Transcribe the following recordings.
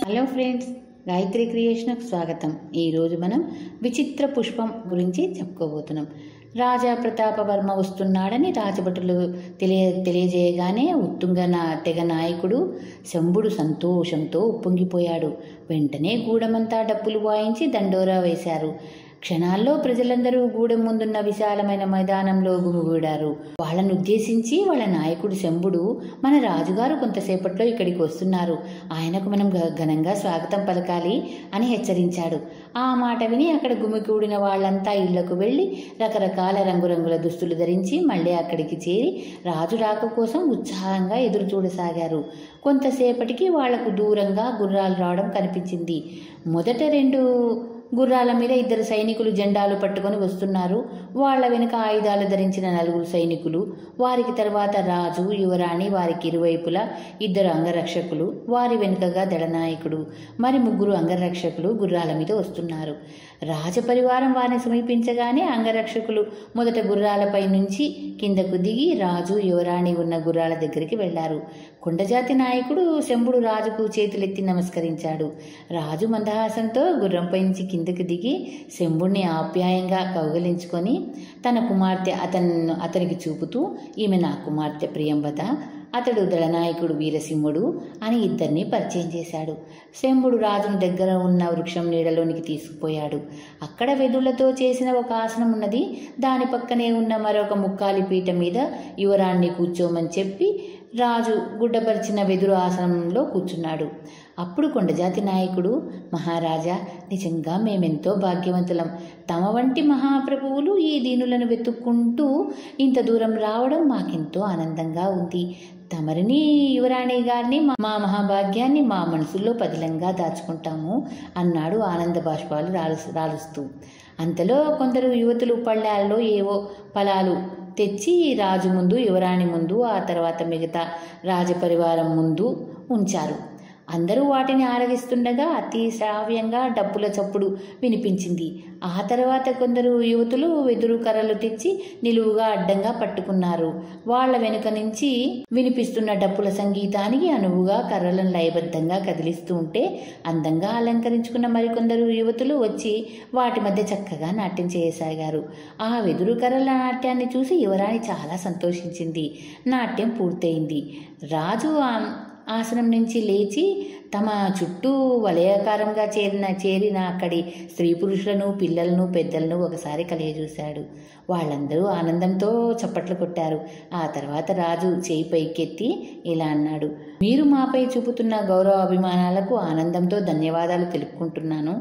Hello friends, Gayatri క్రియేషన్కి స్వాగతం. ఈరోజు మనం విచిత్ర పుష్పం గురించి చెప్పుకోబోతున్నాం. రాజా ప్రతాపవర్మ వస్తున్నాడని రాజభటులు తెలియజేయగానే ఉత్తుంగ తెగ నాయకుడు శంభుడు సంతోషంతో ఉప్పొంగిపోయాడు. వెంటనే గూడమంతా డప్పులు వాయించి దండోరా వేశారు. క్షణాల్లో ప్రజలందరూ గూడెం ముందున్న విశాలమైన మైదానంలో గుమిగూడారు. వాళ్ళను ఉద్దేశించి వాళ్ళ నాయకుడు శంభుడు, మన రాజుగారు కొంతసేపట్లో ఇక్కడికి వస్తున్నారు, ఆయనకు మనం ఘనంగా స్వాగతం పలకాలి అని హెచ్చరించాడు. ఆ మాట విని అక్కడ గుమిగూడిన వాళ్ళంతా ఇళ్లకు వెళ్లి రకరకాల రంగురంగుల దుస్తులు ధరించి మళ్ళీ అక్కడికి చేరి రాజు రాక కోసం ఉత్సాహంగా ఎదురు చూడసాగారు. కొంతసేపటికి వాళ్లకు దూరంగా గుర్రాలు రావడం కనిపించింది. మొదట 2 గుర్రాల మీద 2 సైనికులు జెండాలు పట్టుకొని వస్తున్నారు. వాళ్ల వెనుక ఆయుధాలు ధరించిన 4 సైనికులు, వారికి తర్వాత రాజు, యువరాణి, వారికి ఇరువైపులా 2 అంగరక్షకులు, వారి వెనుకగా దళనాయకుడు, మరి 3 అంగరక్షకులు గుర్రాల మీద వస్తున్నారు. రాజపరివారం వారిని సమీపించగానే అంగరక్షకులు మొదట గుర్రాలపై నుంచి కిందకు దిగి రాజు, యువరాణి ఉన్న గుర్రాల దగ్గరికి వెళ్లారు. కొండజాతి నాయకుడు శంభుడు రాజుకు చేతులెత్తి నమస్కరించాడు. రాజు మందహాసంతో గుర్రంపై నుంచి కిందకు దిగి శంభుడిని ఆప్యాయంగా కౌగలించుకొని తన కుమార్తె అతనికి చూపుతూ, ఈమె నా కుమార్తె ప్రియంవద, అతడు దళనాయకుడు వీరసింహుడు అని ఇద్దరిని పరిచయం చేశాడు. శంభుడు రాజును దగ్గర ఉన్న వృక్షం నీడలోనికి తీసుకుపోయాడు. అక్కడ వెదుళ్లతో చేసిన ఒక ఆసనం ఉన్నది. దాని పక్కనే ఉన్న మరొక ముక్కాలి పీట మీద యువరాణ్ణి కూర్చోమని చెప్పి రాజు గుడ్డపరిచిన వెదురు ఆసనంలో కూర్చున్నాడు. అప్పుడు కొండజాతి నాయకుడు, మహారాజా, నిజంగా మేమెంతో భాగ్యవంతులం. తమ వంటి మహాప్రభువులు ఈ దీనులను వెతుక్కుంటూ ఇంత దూరం రావడం మాకెంతో ఆనందంగా ఉంది. తమరిని, యువరాణి గారిని, మా మహాభాగ్యాన్ని మా మనసుల్లో పదిలంగా దాచుకుంటాము అన్నాడు ఆనంద బాష్పాలు రాలుస్తూ. అంతలో కొందరు యువతులు పళ్ళాల్లో ఏవో ఫలాలు తెచ్చి రాజు ముందు, యువరాణి ముందు, ఆ తర్వాత మిగతా రాజపరివారం ముందు ఉంచారు. అందరూ వాటిని ఆరగిస్తుండగా అతి శ్రావ్యంగా డప్పుల చప్పుడు వినిపించింది. ఆ తర్వాత కొందరు యువతులు వెదురు కర్రలు తెచ్చి నిలువుగా అడ్డంగా పట్టుకున్నారు. వాళ్ల వెనుక నుంచి వినిపిస్తున్న డప్పుల సంగీతానికి అనువుగా కర్రలను లయబద్ధంగా కదిలిస్తూ ఉంటే అందంగా అలంకరించుకున్న మరికొందరు యువతులు వచ్చి వాటి మధ్య చక్కగా నాట్యం చేయసాగారు. ఆ వెదురు కర్రల నాట్యాన్ని చూసి యువరాణి చాలా సంతోషించింది. నాట్యం పూర్తయింది. రాజు ఆసనం నుంచి లేచి తమ చుట్టూ వలయాకారంగా చేరిన అక్కడి స్త్రీ పురుషులను, పిల్లలను, పెద్దలను ఒకసారి కలియజూశాడు. వాళ్ళందరూ ఆనందంతో చప్పట్లు కొట్టారు. ఆ తర్వాత రాజు చేయి పైకెత్తి ఇలా అన్నాడు, మీరు మాపై చూపుతున్న గౌరవ అభిమానాలకు ఆనందంతో ధన్యవాదాలు తెలుపుకుంటున్నాను.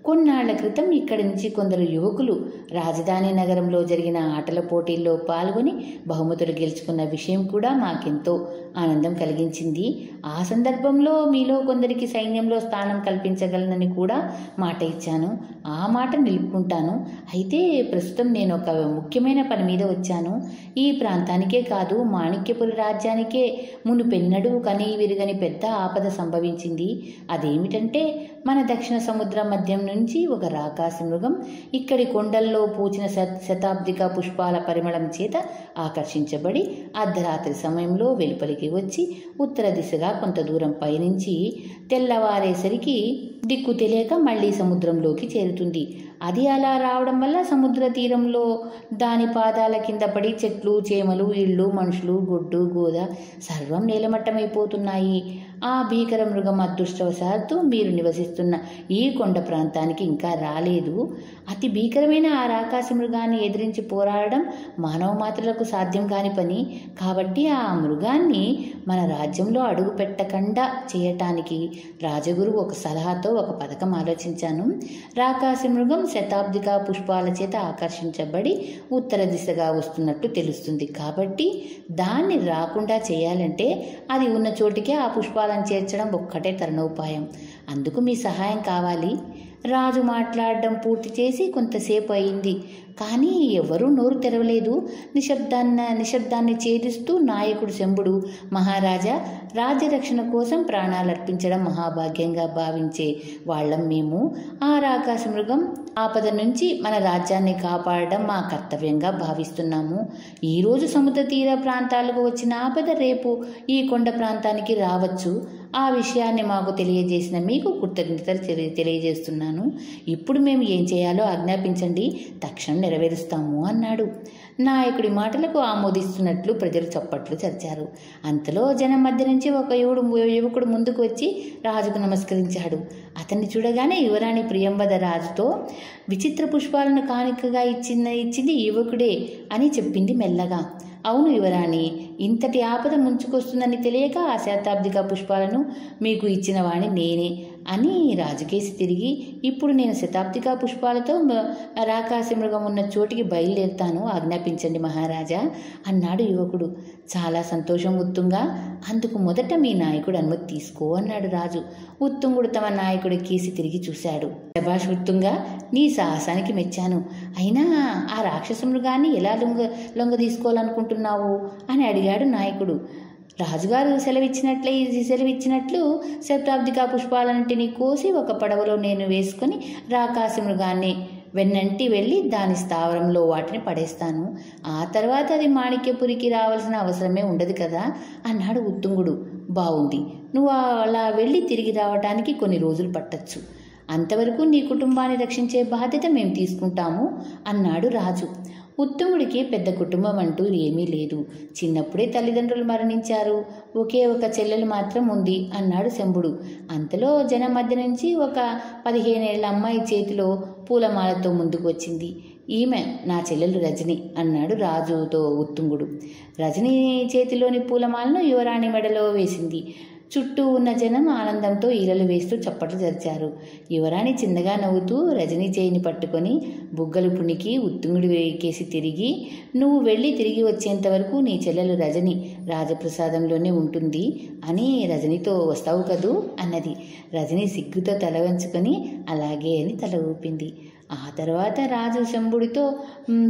కొన్నాళ్ల క్రితం ఇక్కడి నుంచి కొందరు యువకులు రాజధాని నగరంలో జరిగిన ఆటల పోటీల్లో పాల్గొని బహుమతులు గెలుచుకున్న విషయం కూడా మాకెంతో ఆనందం కలిగించింది. ఆ సందర్భంలో మీలో కొందరికి సైన్యంలో స్థానం కల్పించగలనని కూడా మాట ఇచ్చాను. ఆ మాట నిలుపుకుంటాను. అయితే ప్రస్తుతం నేను ఒక ముఖ్యమైన పని మీద వచ్చాను. ఈ ప్రాంతానికే కాదు, మాణిక్యపురి రాజ్యానికే మునుపెన్నడూ కని విరగని పెద్ద ఆపద సంభవించింది. అదేమిటంటే, మన దక్షిణ సముద్ర మధ్యం నుంచి ఒక రాకాసి మృగం ఇక్కడి కొండల్లో పూచిన శతాబ్దిక పుష్పాల పరిమళం చేత ఆకర్షించబడి అర్ధరాత్రి సమయంలో వెలుపలికి వచ్చి ఉత్తర దిశగా కొంత దూరం పయనించి తెల్లవారేసరికి దిక్కు తెలియక మళ్లీ సముద్రంలోకి చేరుతుంది. అది అలా రావడం వల్ల సముద్ర తీరంలో దాని పాదాల కింద పడి చెట్లు, చేమలు, ఇళ్ళు, మనుషులు, గొడ్డు, గోద సర్వం నేలమట్టమైపోతున్నాయి. ఆ భీకర మృగం అదృష్టవశాత్తు మీరు నివసిస్తున్న ఈ కొండ ప్రాంతానికి ఇంకా రాలేదు. అతి భీకరమైన ఆ రాకాసి మృగాన్ని ఎదిరించి పోరాడడం మానవ మాత్రలకు సాధ్యం కాని పని. కాబట్టి ఆ మృగాన్ని మన రాజ్యంలో అడుగు పెట్టకుండా చేయటానికి రాజగురువు ఒక సలహాతో ఒక పథకం ఆలోచించాను. రాకాసి మృగం శతాబ్దిక పుష్పాల చేత ఆకర్షించబడి ఉత్తర దిశగా వస్తున్నట్టు తెలుస్తుంది. కాబట్టి దాన్ని రాకుండా చేయాలంటే అది ఉన్న చోటికే ఆ పుష్పాలను చేర్చడం ఒక్కటే తరుణోపాయం. అందుకు మీ సహాయం కావాలి. రాజు మాట్లాడడం పూర్తి చేసి కొంతసేపు అయింది. కానీ ఎవరూ నోరు తెరవలేదు. నిశ్శబ్దాన్ని ఛేదిస్తూ నాయకుడు శంభుడు, మహారాజా, రాజ్యరక్షణ కోసం ప్రాణాలర్పించడం మహాభాగ్యంగా భావించే వాళ్ళం మేము. ఆ రాకాశ మృగం ఆపద నుంచి మన రాజ్యాన్ని కాపాడడం మా కర్తవ్యంగా భావిస్తున్నాము. ఈరోజు సముద్ర తీర ప్రాంతాలకు వచ్చిన ఆపద రేపు ఈ కొండ ప్రాంతానికి రావచ్చు. ఆ విషయాన్ని మాకు తెలియజేసిన మీకు కృతజ్ఞతలు తెలియజేస్తున్నాను. ఇప్పుడు మేము ఏం చేయాలో ఆజ్ఞాపించండి, తక్షణం నెరవేరుస్తాము అన్నాడు. నాయకుడి మాటలకు ఆమోదిస్తున్నట్లు ప్రజలు చప్పట్లు చరిచారు. అంతలో జనం మధ్య నుంచి ఒక యువకుడు ముందుకు వచ్చి రాజుకు నమస్కరించాడు. అతన్ని చూడగానే యువరాణి ప్రియంవద రాజుతో, విచిత్ర పుష్పాలను కానుకగా ఇచ్చింది యువకుడే అని చెప్పింది మెల్లగా. అవును యువరాణి, ఇంతటి ఆపద ముంచుకొస్తుందని తెలియక ఆ శతాబ్దిక పుష్పాలను మీకు ఇచ్చిన వాణ్ణి నేనే అని రాజుకేసి తిరిగి, ఇప్పుడు నేను శతాబ్దిక పుష్పాలతో రాకాశ మృగం ఉన్న చోటికి బయలుదేరుతాను, ఆజ్ఞాపించండి మహారాజా అన్నాడు యువకుడు. చాలా సంతోషం ఉత్తుంగా, అందుకు మొదట మీ నాయకుడు అనుమతి తీసుకో అన్నాడు రాజు. ఉత్తుంగుడు తమ నాయకుడి కేసి తిరిగి చూశాడు. శభాష్ ఉత్తుంగా, నీ సాహసానికి మెచ్చాను. అయినా ఆ రాక్షస మృగాన్ని ఎలా లొంగ తీసుకోవాలనుకుంటున్నావు అని అడిగాడు నాయకుడు. రాజుగారు సెలవిచ్చినట్లు శతాబ్దిక పుష్పాలన్నింటినీ కోసి ఒక పడవలో నేను వేసుకొని రాకాశ మృగాన్ని వెన్నంటి వెళ్ళి దాని స్థావరంలో వాటిని పడేస్తాను. ఆ తర్వాత అది మాణిక్యపురికి రావాల్సిన అవసరమే ఉండదు కదా అన్నాడు ఉత్తుంగుడు. బావుంది, నువ్వు అలా వెళ్ళి తిరిగి రావటానికి కొన్ని రోజులు పట్టచ్చు. అంతవరకు నీ కుటుంబాన్ని రక్షించే బాధ్యత మేము తీసుకుంటాము అన్నాడు రాజు. ఉత్తుంగుడికి పెద్ద కుటుంబం అంటూ ఏమీ లేదు. చిన్నప్పుడే తల్లిదండ్రులు మరణించారు. ఒకే ఒక చెల్లెలు మాత్రం ఉంది అన్నాడు శంభుడు. అంతలో జనం మధ్య నుంచి ఒక 15 ఏళ్ల అమ్మాయి చేతిలో పూలమాలతో ముందుకు వచ్చింది. ఈమె నా చెల్లెలు రజని అన్నాడు రాజుతో ఉత్తుంగుడు. రజని చేతిలోని పూలమాలను యువరాణి మెడలో వేసింది. చుట్టూ ఉన్న జనం ఆనందంతో ఈలలు వేస్తూ చప్పట్లు జరిచారు. యువరాణి చిన్నగా నవ్వుతూ రజనీ చేయిని పట్టుకొని బుగ్గలు పుణికి ఉత్తుంగుడి కేసి తిరిగి, నువ్వు వెళ్ళి తిరిగి వచ్చేంత వరకు నీ చెల్లెలు రజని రాజప్రసాదంలోనే ఉంటుంది అని రజనితో వస్తావు కదూ అన్నది. రజని సిగ్గుతో తల వంచుకొని అలాగే అని తల ఊపింది. ఆ తర్వాత రాజు శంభుడితో,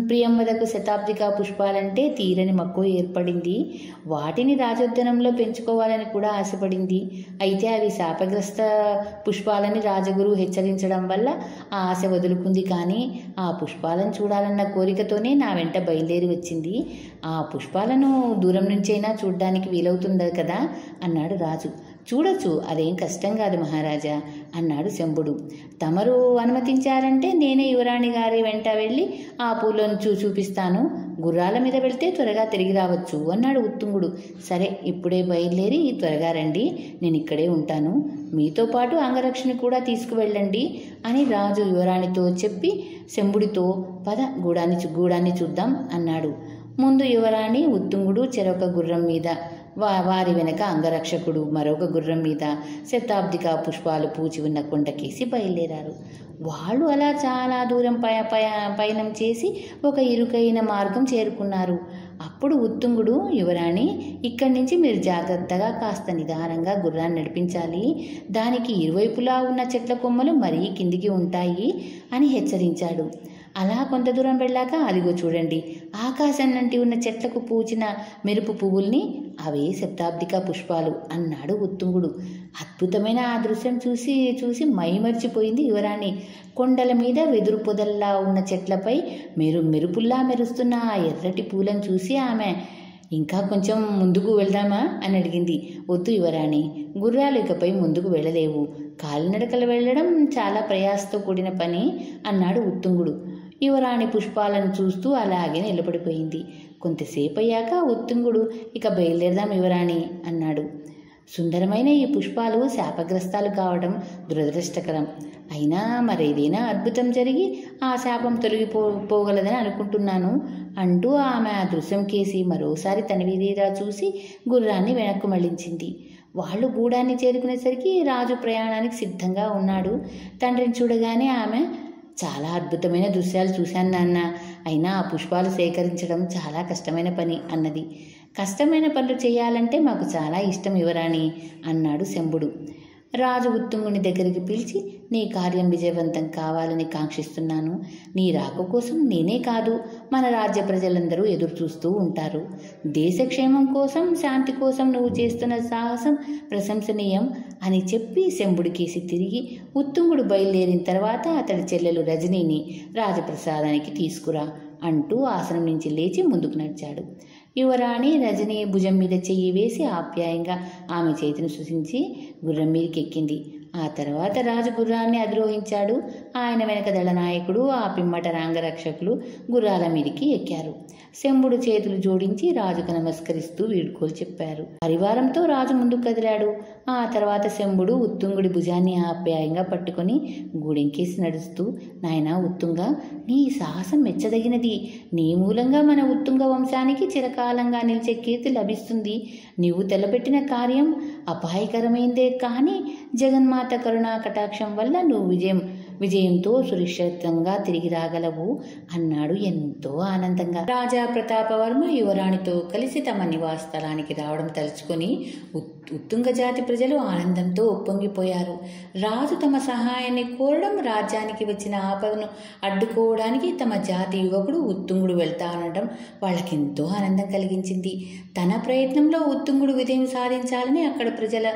ప్రియంవదకు శతాబ్దిక పుష్పాలంటే తీరని మక్కువ ఏర్పడింది. వాటిని రాజోద్యానంలో పెంచుకోవాలని కూడా ఆశపడింది. అయితే అవి శాపగ్రస్త పుష్పాలని రాజగురు హెచ్చరించడం వల్ల ఆ ఆశ వదులుకుంది. కానీ ఆ పుష్పాలను చూడాలన్న కోరికతోనే నా వెంట బయలుదేరి వచ్చింది. ఆ పుష్పాలను దూరం నుంచైనా చూడ్డానికి వీలవుతుంది కదా అన్నాడు రాజు. చూడొచ్చు, అదేం కష్టం కాదు మహారాజా అన్నాడు శంభుడు. తమరు అనుమతించారంటే నేనే యువరాణి గారి వెంట వెళ్ళి ఆ పూలను చూపిస్తాను. గుర్రాల మీద వెళ్తే త్వరగా తిరిగి రావచ్చు అన్నాడు ఉత్తుంగుడు. సరే, ఇప్పుడే బయలుదేరి త్వరగా రండి, నేను ఇక్కడే ఉంటాను. మీతో పాటు అంగరక్షణ కూడా తీసుకువెళ్ళండి అని రాజు యువరాణితో చెప్పి శంభుడితో, పద గూడాన్ని చూద్దాం అన్నాడు. ముందు యువరాణి ఉత్తుంగుడు చెరొక గుర్రం మీద, వారి వెనక అంగరక్షకుడు మరొక గుర్రం మీద శతాబ్దిక పుష్పాలు పూచి ఉన్న కొండకేసి బయలుదేరారు. వాళ్ళు అలా చాలా దూరం పయనం చేసి ఒక ఇరుకైన మార్గం చేరుకున్నారు. అప్పుడు ఉత్తుంగుడు, యువరాణి, ఇక్కడి నుంచి మీరు జాగ్రత్తగా కాస్త నిదానంగా గుర్రాన్ని నడిపించాలి. దానికి ఇరువైపులా ఉన్న చెట్ల కొమ్మలు మరీ కిందికి ఉంటాయి అని హెచ్చరించాడు. అలా కొంత దూరం వెళ్ళాక అదిగో చూడండి, ఆకాశం నుండి ఉన్న చెట్లకు పూచిన మెరుపు పువ్వుల్ని, అవే శతాబ్దిక పుష్పాలు అన్నాడు ఉత్తుంగుడు. అద్భుతమైన ఆ దృశ్యం చూసి మైమర్చిపోయింది యువరాణి. కొండల మీద వెదురు పొదల్లా ఉన్న చెట్లపై మెరుపుల్లా మెరుస్తున్న ఆ ఎర్రటి పూలను చూసి ఆమె, ఇంకా కొంచెం ముందుకు వెళ్దామా అని అడిగింది. వద్దు యువరాణి, గుర్రాలు ఇకపై ముందుకు వెళ్ళలేవు. కాలినడకలు వెళ్ళడం చాలా ప్రయాసతో కూడిన పని అన్నాడు ఉత్తుంగుడు. యువరాణి పుష్పాలను చూస్తూ అలాగే నిలబడిపోయింది. కొంతసేపు అయ్యాక ఉత్తుంగుడు, ఇక బయలుదేరదాం యువరాణి అన్నాడు. సుందరమైన ఈ పుష్పాలు శాపగ్రస్తాలు కావడం దురదృష్టకరం. అయినా మరేదైనా అద్భుతం జరిగి ఆ శాపం తొలగిపోగలదని అనుకుంటున్నాను అంటూ ఆమె ఆ దృశ్యం కేసి మరోసారి తనివిదీరా చూసి గుర్రాన్ని వెనక్కు మళ్లించింది. వాళ్ళు గూడాన్ని చేరుకునేసరికి రాజు ప్రయాణానికి సిద్ధంగా ఉన్నాడు. తండ్రిని చూడగానే ఆమె, చాలా అద్భుతమైన దృశ్యాలు చూశాను నాన్న, అయినా ఆ పుష్పాలు సేకరించడం చాలా కష్టమైన పని అన్నది. కష్టమైన పనులు చేయాలంటే మాకు చాలా ఇష్టం యువరాణి అన్నాడు శంభుడు. రాజు ఉత్తుంగుని దగ్గరికి పిలిచి, నీ కార్యం విజయవంతం కావాలని కాంక్షిస్తున్నాను. నీ రాక కోసం నేనే కాదు, మన రాజ్య ప్రజలందరూ ఎదురు చూస్తూ ఉంటారు. దేశక్షేమం కోసం, శాంతి కోసం నువ్వు చేస్తున్న సాహసం ప్రశంసనీయం అని చెప్పి శంభుడికేసి తిరిగి ఉత్తుంగుడు బయలుదేరిన తర్వాత అతడి చెల్లెలు రజనీని రాజప్రసాదానికి తీసుకురా అంటూ ఆసనం నుంచి లేచి ముందుకు నడిచాడు. యువరాణి రజనీ భుజం మీద చెయ్యి వేసి ఆప్యాయంగా ఆమె చేతిని సూచించి గుర్రం మీదకి ఎక్కింది. ఆ తర్వాత రాజు గుర్రాన్ని అధిరోహించాడు. ఆయన వెనక దళనాయకుడు, ఆ పిమ్మట రంగరక్షకులు గుర్రాల మీదికి ఎక్కారు. శంభుడు చేతులు జోడించి రాజుకు నమస్కరిస్తూ వీడ్కోలు చెప్పారు. పరివారంతో రాజు ముందుకు కదిలాడు. ఆ తర్వాత శంభుడు ఉత్తుంగుడి భుజాన్ని ఆప్యాయంగా పట్టుకొని గూడెంకేసి నడుస్తూ, నాయనా ఉత్తుంగ, నీ సాహసం మెచ్చదగినది. నీ మూలంగా మన ఉత్తుంగ వంశానికి చిరకాలంగా నిలిచే కీర్తి లభిస్తుంది. నీవు తలపెట్టిన కార్యం అపాయకరమైందే, కానీ జగన్మాత కరుణా కటాక్షం వల్ల నువ్వు విజయంతో సురక్షితంగా తిరిగి రాగలవు అన్నాడు ఎంతో ఆనందంగా. రాజా ప్రతాపవర్మ యువరాణితో కలిసి తమ నివాస స్థలానికి రావడం తలుచుకొని ఉత్తుంగ జాతి ప్రజలు ఆనందంతో ఉప్పొంగిపోయారు. రాజు తమ సహాయాన్ని కోరడం, రాజ్యానికి వచ్చిన ఆపదను అడ్డుకోవడానికి తమ జాతి యువకుడు ఉత్తుంగుడు వెళ్తానడం వాళ్ళకెంతో ఆనందం కలిగించింది. తన ప్రయత్నంలో ఉత్తుంగుడు విజయం సాధించాలని అక్కడ ప్రజల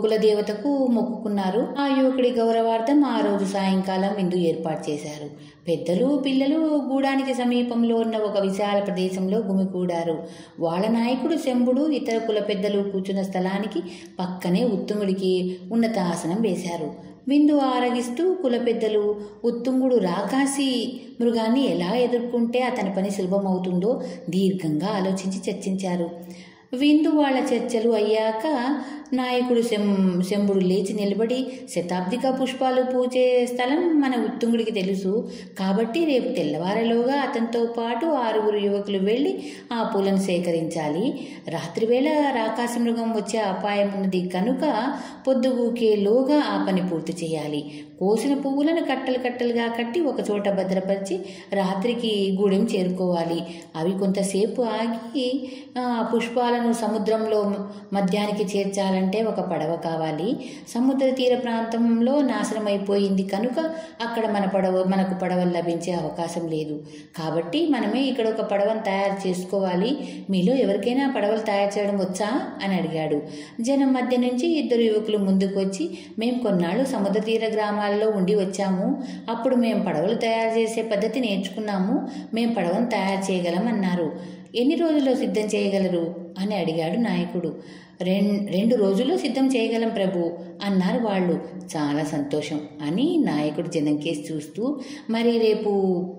కులదేవతకు మొక్కుకున్నారు. ఆ యువకుడి గౌరవార్థం ఆ రోజు సాయంకాలం విందు ఏర్పాటు చేశారు. పెద్దలు పిల్లలు గూడానికి సమీపంలో ఉన్న ఒక విశాల ప్రదేశంలో గుమికూడారు. వాళ్ళ నాయకుడు శంభుడు ఇతర కుల పెద్దలు కూర్చున్న స్థలానికి పక్కనే ఉత్తుంగుడికి ఉన్నతాసనం వేశారు. విందు ఆరగిస్తూ కుల పెద్దలు ఉత్తుంగుడు రాకాసి మృగాన్ని ఎలా ఎదుర్కొంటే అతని పని సులభమవుతుందో దీర్ఘంగా ఆలోచించి చర్చించారు. విందు వాళ్ళ చర్చలు అయ్యాక నాయకుడు శంభుడు లేచి నిలబడి, శతాబ్దిక పుష్పాలు పూచే స్థలం మన ఉత్తుంగుడికి తెలుసు కాబట్టి రేపు తెల్లవారలోగా అతనితో పాటు 6 యువకులు వెళ్ళి ఆ పూలను సేకరించాలి. రాత్రివేళ రాకాసి మృగం వచ్చే అపాయం ఉన్నది కనుక పొద్దుగూకేలోగా ఆ పని పూర్తి చేయాలి. కోసిన పువ్వులను కట్టలు కట్టలుగా కట్టి ఒక చోట భద్రపరిచి రాత్రికి గూడెం చేరుకోవాలి. అవి కొంతసేపు ఆగి పుష్పాలను సముద్రంలో మధ్యానికి చేర్చాలంటే ఒక పడవ కావాలి. సముద్ర తీర ప్రాంతంలో నాశనమైపోయింది కనుక అక్కడ మనకు పడవలు లభించే అవకాశం లేదు. కాబట్టి మనమే ఇక్కడ ఒక పడవను తయారు చేసుకోవాలి. మీలో ఎవరికైనా పడవలు తయారు చేయడం వచ్చా అని అడిగాడు. జనం మధ్య నుంచి 2 యువకులు ముందుకు వచ్చి, మేము కొన్నాళ్ళు సముద్ర తీర గ్రామాల్లో ఉండి వచ్చాము. అప్పుడు మేము పడవలు తయారు చేసే పద్ధతి నేర్చుకున్నాము. మేము పడవను తయారు చేయగలం అన్నారు. ఎన్ని రోజుల్లో సిద్ధం చేయగలరు అని అడిగాడు నాయకుడు. 2 రోజుల్లో సిద్ధం చేయగలం ప్రభు అన్నారు వాళ్ళు. చాలా సంతోషం అని నాయకుడు జనంకేసి చూస్తూ, మరి రేపు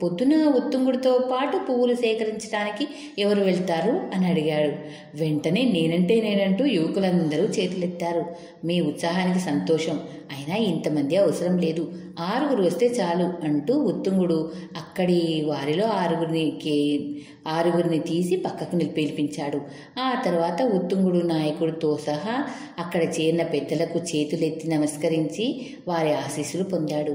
పొద్దున ఉత్తుంగుడితో పాటు పువ్వులు సేకరించడానికి ఎవరు వెళ్తారు అని అడిగాడు. వెంటనే నేనంటూ యువకులందరూ చేతులెత్తారు. మీ ఉత్సాహానికి సంతోషం, అయినా ఇంతమంది అవసరం లేదు, 6 వస్తే చాలు అంటూ ఉత్తుంగుడు అక్కడి వారిలో 6 తీసి పక్కకు పిలిపించాడు. ఆ తర్వాత ఉత్తుంగుడు నాయకుడితో సహా అక్కడ చేరిన పెద్దలకు చేతులెత్తి నమస్కరించి వారి ఆశీస్సులు పొందాడు.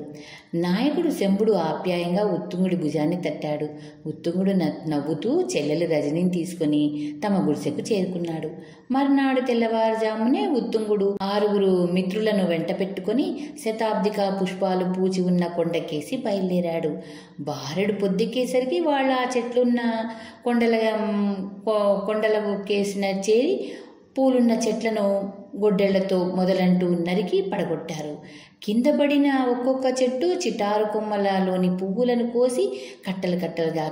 నాయకుడు శంభుడు ఆప్యాయంగా ఉత్తుంగుడి భుజాన్ని తట్టాడు. ఉత్తుంగుడు నవ్వుతూ చెల్లెలు రజనిని తీసుకుని తమ గుడిసెకు చేరుకున్నాడు. మర్నాడు తెల్లవారుజామునే ఉత్తుంగుడు 6 మిత్రులను వెంట పెట్టుకుని శతాబ్దిక పుష్పాలు పూచి ఉన్న కొండకేసి బయలుదేరాడు. బారెడు పొద్దుకేసరికి వాళ్ళ ఆ చెట్లున్న కొండల కేసిన చేరి పూలున్న చెట్లను గొడ్డెళ్లతో మొదలంటూ నరికి పడగొట్టారు. కింద పడిన ఒక్కొక్క చెట్టు చిటారు కొమ్మలలోని పువ్వులను కోసి కట్టలు కట్టలుగా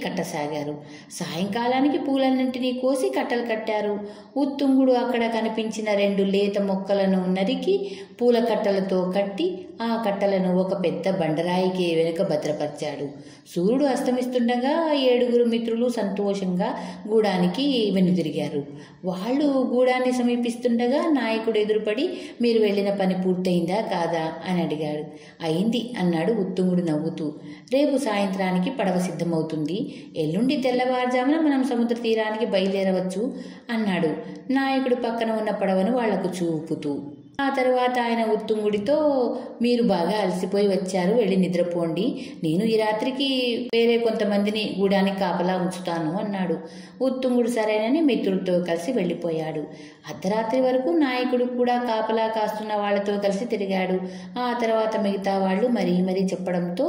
కట్టసాగారు. సాయంకాలానికి పూలన్నింటినీ కోసి కట్టలు కట్టారు. ఉత్తుంగుడు అక్కడ కనిపించిన 2 లేత మొక్కలను నరికి పూల కట్టలతో కట్టి ఆ కట్టలను ఒక పెద్ద బండరాయికి వెనుక భద్రపరిచాడు. సూర్యుడు అస్తమిస్తుండగా 7 మిత్రులు సంతోషంగా గూడానికి వెనుదిరిగారు. వాళ్ళు గూడాన్ని సమీపిస్తుండగా నాయకుడు ఎదురుపడి, మీరు వెళ్ళిన పని పూర్తయిందా కాదా అని అడిగాడు. అయింది అన్నాడు ఉత్తుంగుడు నవ్వుతూ. రేపు సాయంత్రానికి పడవ సిద్ధమవుతుంది. ఎల్లుండి తెల్లవారుజామున మనం సముద్ర తీరానికి బయలుదేరవచ్చు అన్నాడు నాయకుడు పక్కన ఉన్న పడవను వాళ్లకు చూపుతూ. ఆ తర్వాత ఆయన ఉత్తుంగుడితో, మీరు బాగా అలసిపోయి వచ్చారు, వెళ్ళి నిద్రపోండి, నేను ఈ రాత్రికి వేరే కొంతమందిని గూడానికి కాపలా ఉంచుతాను అన్నాడు. ఉత్తుంగుడు సరేనని మిత్రుడితో కలిసి వెళ్ళిపోయాడు. అర్ధరాత్రి వరకు నాయకుడు కూడా కాపలా కాస్తున్న వాళ్లతో కలిసి తిరిగాడు. ఆ తర్వాత మిగతా వాళ్ళు మరీ చెప్పడంతో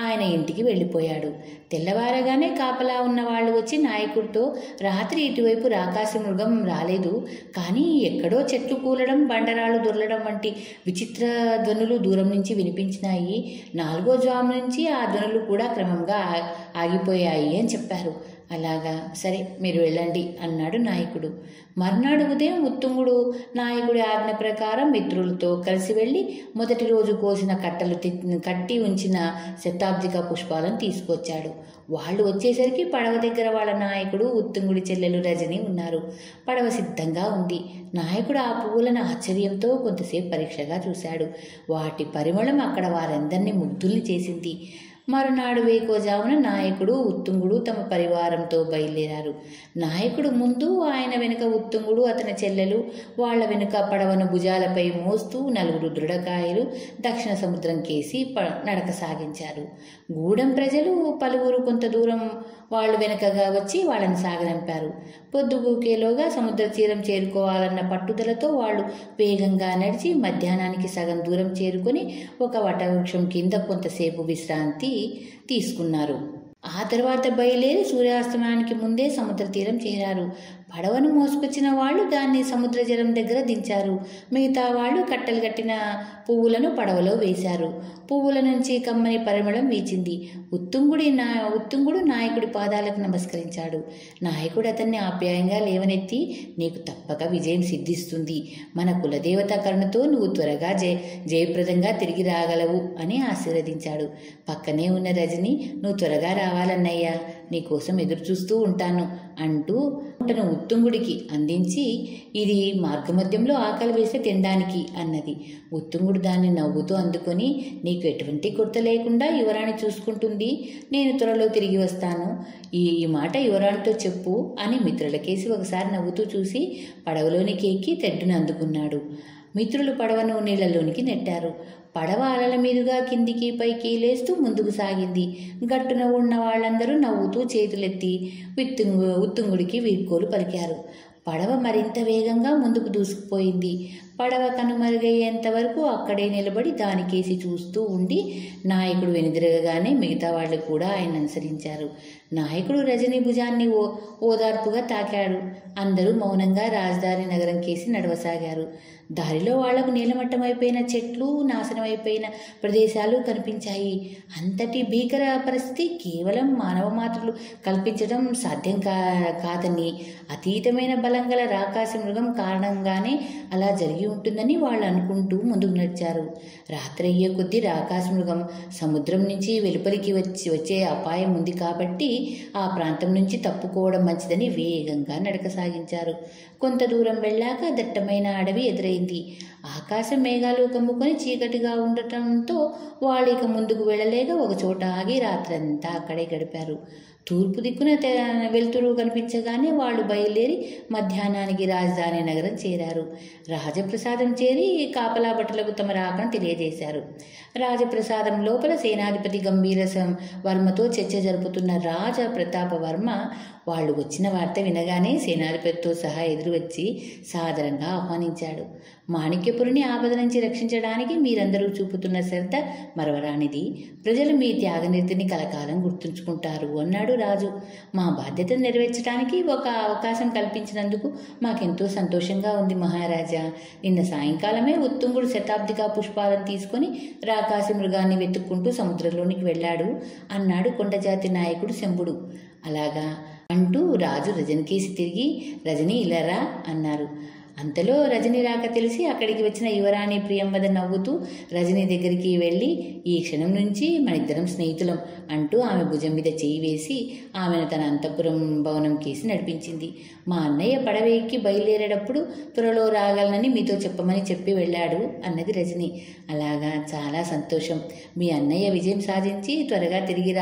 ఆయన ఇంటికి వెళ్ళిపోయాడు. తెల్లవారగానే కాపలా ఉన్న వాళ్ళు వచ్చి నాయకుడితో, రాత్రి ఇటువైపు రాకాసి మృగం రాలేదు, కానీ ఎక్కడో చెట్లు కూలడం, బండరాళ్ళు దొరలడం వంటి విచిత్ర ధ్వనులు దూరం నుంచి వినిపించినాయి. 4వ జాము నుంచి ఆ ధ్వనులు కూడా క్రమంగా ఆగిపోయాయి అని చెప్పారు. అలాగా, సరే మీరు వెళ్ళండి అన్నాడు నాయకుడు. మర్నాడు ఉదయం ఉత్తుంగుడు నాయకుడి ఆజ్ఞ ప్రకారం మిత్రులతో కలిసి వెళ్ళి మొదటి రోజు కోసిన కట్టి ఉంచిన శతాబ్దిక పుష్పాలను తీసుకొచ్చాడు. వాళ్ళు వచ్చేసరికి పడవ దగ్గర వాళ్ళ నాయకుడు, ఉత్తుంగుడి చెల్లెలు రజని ఉన్నారు. పడవ సిద్ధంగా ఉంది. నాయకుడు ఆ పువ్వులను ఆశ్చర్యంతో కొంతసేపు పరీక్షగా చూశాడు. వాటి పరిమళం అక్కడ వారందరినీ ముగ్ధుల్ని చేసింది. మరునాడు వేకోజామున నాయకుడు, ఉత్తుంగుడు తమ పరివారంతో బయలుదేరారు. నాయకుడు ముందు, ఆయన వెనుక ఉత్తుంగుడు, అతని చెల్లెలు, వాళ్ల వెనుక పడవను భుజాలపై మోస్తూ 4 దృఢకాయలు దక్షిణ సముద్రం కేసి నడక సాగించారు. గూడెం ప్రజలు పలువురు కొంత దూరం వాళ్ళు వెనుకగా వచ్చి వాళ్ళని సాగనంపారు. పొద్దుగూకేలోగా సముద్ర తీరం చేరుకోవాలన్న పట్టుదలతో వాళ్ళు వేగంగా నడిచి మధ్యాహ్నానికి సగం దూరం చేరుకొని ఒక వటవృక్షం కింద కొంతసేపు విశ్రాంతి తీసుకున్నారు. ఆ తర్వాత బయలుదేరి సూర్యాస్తమానానికి ముందే సముద్ర తీరం చేరారు. పడవను మోసుకొచ్చిన వాళ్ళు దాన్ని సముద్ర జలం దగ్గర దించారు. మిగతా వాళ్ళు కట్టలు కట్టిన పువ్వులను పడవలో వేశారు. పువ్వుల నుంచి కమ్మని పరిమళం వీచింది. ఉత్తుంగుడు నాయకుడి పాదాలకు నమస్కరించాడు. నాయకుడు అతన్ని ఆప్యాయంగా లేవనెత్తి, నీకు తప్పక విజయం సిద్ధిస్తుంది, మన కులదేవత కరుణతో నువ్వు త్వరగా జయప్రదంగా తిరిగి రాగలవు అని ఆశీర్వదించాడు. పక్కనే ఉన్న రజని, నువ్వు త్వరగా రావాలన్నయ్యా, నీకోసం ఎదురు చూస్తూ ఉంటాను అంటూ తను ఉత్తుంగుడికి అందించి, ఇది మార్గమధ్యంలో ఆకలి వేస్తే తినడానికి అన్నది. ఉత్తుంగుడు దాన్ని నవ్వుతూ అందుకొని, నీకు ఎటువంటి కొరత లేకుండా యువరాణి చూసుకుంటుంది, నేను త్వరలో తిరిగి వస్తాను, ఈ మాట యువరాణితో చెప్పు అని మిత్రులకేసి ఒకసారి నవ్వుతూ చూసి పడవలోనికి ఎక్కి తెడ్డును అందుకున్నాడు. మిత్రులు పడవను నీళ్లలోనికి నెట్టారు. పడవ అలల మీదుగా కిందికి పైకి లేస్తూ ముందుకు సాగింది. గట్టున ఉన్న వాళ్ళందరూ నవ్వుతూ చేతులెత్తి ఉత్తుంగుడికి వీడ్కోలు పలికారు. పడవ మరింత వేగంగా ముందుకు దూసుకుపోయింది. పడవ కనుమరుగయ్యేంత వరకు అక్కడే నిలబడి దానికేసి చూస్తూ ఉండి నాయకుడు వెనుదిరగగానే మిగతా వాళ్ళు కూడా ఆయన అనుసరించారు. నాయకుడు రజనీ భుజాన్ని ఓదార్పుగా తాకాడు. అందరూ మౌనంగా రాజధాని నగరం కేసి నడవసాగారు. దారిలో వాళ్లకు నీలమట్టమైపోయిన చెట్లు, నాశనమైపోయిన ప్రదేశాలు కనిపించాయి. అంతటి భీకర పరిస్థితి కేవలం మానవ మాత్రలు కల్పించడం సాధ్యం కాదని, అతీతమైన బలం గల రాకాసి మృగం కారణంగానే అలా జరిగి ఉంటుందని వాళ్ళు అనుకుంటూ ముందుకు నడిచారు. రాత్రి అయ్యే కొద్దీ రాకాసి మృగం సముద్రం నుంచి వెలుపలికి వచ్చే అపాయం ఉంది కాబట్టి ఆ ప్రాంతం నుంచి తప్పుకోవడం మంచిదని వేగంగా నడక సాగించారు. కొంత దూరం వెళ్ళాక దట్టమైన అడవి ఎదురైంది. ఆకాశం మేఘాలు కమ్ముకొని చీకటిగా ఉండటంతో వాళ్ళు ఇక ముందుకు వెళ్ళలేక ఒకచోట ఆగి రాత్రంతా అక్కడే గడిపారు. తూర్పు దిక్కున వెలుతురు కనిపించగానే వాళ్ళు బయలుదేరి మధ్యాహ్నానికి రాజధాని నగరం చేరారు. రాజప్రసాదం చేరి కాపలా భటులకు తమ రాకను తెలియజేశారు. రాజప్రసాదం లోపల సేనాధిపతి గంభీర వర్మతో చర్చ జరుపుతున్న రాజ ప్రతాప వర్మ వాళ్ళు వచ్చిన వార్త వినగానే సేనాధిపతితో సహా ఎదురు వచ్చి సాదరంగా ఆహ్వానించాడు. మాణిక్యపురిని ఆపద నుంచి రక్షించడానికి మీరందరూ చూపుతున్న శ్రద్ధ మరవరానిది. ప్రజలు మీ త్యాగనిర్తిని కలకాలం గుర్తుంచుకుంటారు అన్నాడు రాజు. మా బాధ్యతను నెరవేర్చడానికి ఒక అవకాశం కల్పించినందుకు మాకెంతో సంతోషంగా ఉంది మహారాజా. నిన్న సాయంకాలమే ఉత్తుంగుడు శతాబ్దిక పుష్పాలను తీసుకొని రాకాసి మృగాన్ని వెతుక్కుంటూ సముద్రంలోనికి వెళ్ళాడు అన్నాడు కొండజాతి నాయకుడు శంభుడు. అలాగా అంటూ రాజు రజనికేసి తిరిగి, రజని ఇలారా అన్నారు. అంతలో రజని రాక తెలిసి అక్కడికి వచ్చిన యువరాణి ప్రియంవద నవ్వుతూ రజని దగ్గరికి వెళ్ళి, ఈ క్షణం నుంచి మనిద్దరం స్నేహితులం అంటూ ఆమె భుజం మీద చేయి వేసి ఆమెను తన అంతఃపురం భవనం కేసి నడిపించింది. మా అన్నయ్య పడవ ఎక్కి బయలుదేరేటప్పుడు త్వరలో రాగలనని మీతో చెప్పమని చెప్పి వెళ్ళాడు అన్నది రజని. అలాగా, చాలా సంతోషం. మీ అన్నయ్య విజయం సాధించి త్వరగా తిరిగి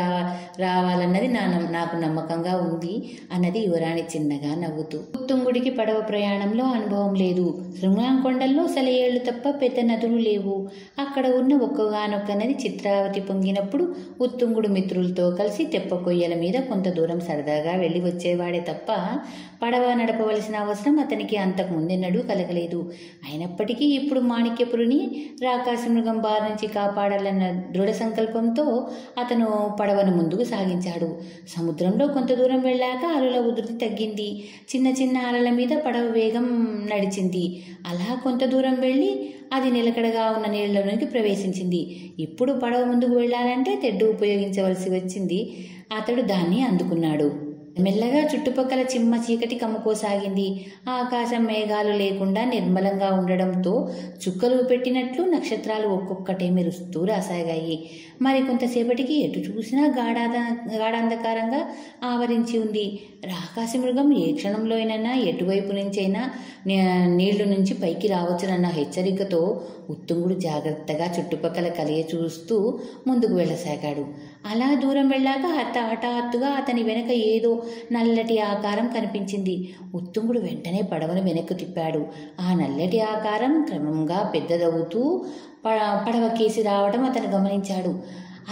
రావాలన్నది నాకు నమ్మకంగా ఉంది అన్నది యువరాణి చిన్నగా నవ్వుతూ. ఉత్తుంగుడికి పడవ ప్రయాణంలో అనుభవం ప్రభావం లేదు. శృంగాంకొండల్లో సెలయేళ్లు తప్ప పెద్ద నదులు లేవు. అక్కడ ఉన్న ఒక్కగానొక్క నది చిత్రావతి పొంగినప్పుడు ఉత్తుంగుడు మిత్రులతో కలిసి తెప్ప కొయ్యల మీద కొంత దూరం సరదాగా వెళ్ళి వచ్చేవాడే తప్ప పడవ నడపవలసిన అవసరం అతనికి అంతకు ముందెన్నడూ కలగలేదు. అయినప్పటికీ ఇప్పుడు మాణిక్యపురిని రాకాశమృగం బారి నుంచి కాపాడాలన్న దృఢ సంకల్పంతో అతను పడవను ముందుకు సాగించాడు. సముద్రంలో కొంత దూరం వెళ్ళాక అలల ఉధృతి తగ్గింది. చిన్న చిన్న అలల మీద పడవ వేగం నడిచింది. అలా కొంత దూరం వెళ్ళి అది నిలకడగా ఉన్న నీళ్లలోనికి ప్రవేశించింది. ఇప్పుడు పడవ ముందుకు వెళ్ళాలంటే తెడ్డు ఉపయోగించవలసి వచ్చింది. అతడు దాన్ని అందుకున్నాడు. మెల్లగా చుట్టుపక్కల చిమ్మ చీకటి కమ్ముకోసాగింది. ఆకాశం మేఘాలు లేకుండా నిర్మలంగా ఉండడంతో చుక్కలు పెట్టినట్లు నక్షత్రాలు ఒక్కొక్కటే మెరుస్తూ రాసాగాయి. మరి కొంతసేపటికి ఎటు చూసినా గాఢాంధకారంగా ఆవరించి ఉంది. రాకాశమృగం ఏ క్షణంలోనైనా ఎటువైపు నుంచైనా నీళ్లు నుంచి పైకి రావచ్చునన్న హెచ్చరికతో ఉత్తుంగుడు జాగ్రత్తగా చుట్టుపక్కల కలియ చూస్తూ ముందుకు వెళ్ళసాగాడు. అలా దూరం వెళ్ళాక హఠాత్తుగా అతని వెనక ఏదో నల్లటి ఆకారం కనిపించింది. ఉత్తుంగుడు వెంటనే పడవను వెనక్కు తిప్పాడు. ఆ నల్లటి ఆకారం క్రమంగా పెద్దదవుతూ పడవ కేసి రావడం అతను గమనించాడు.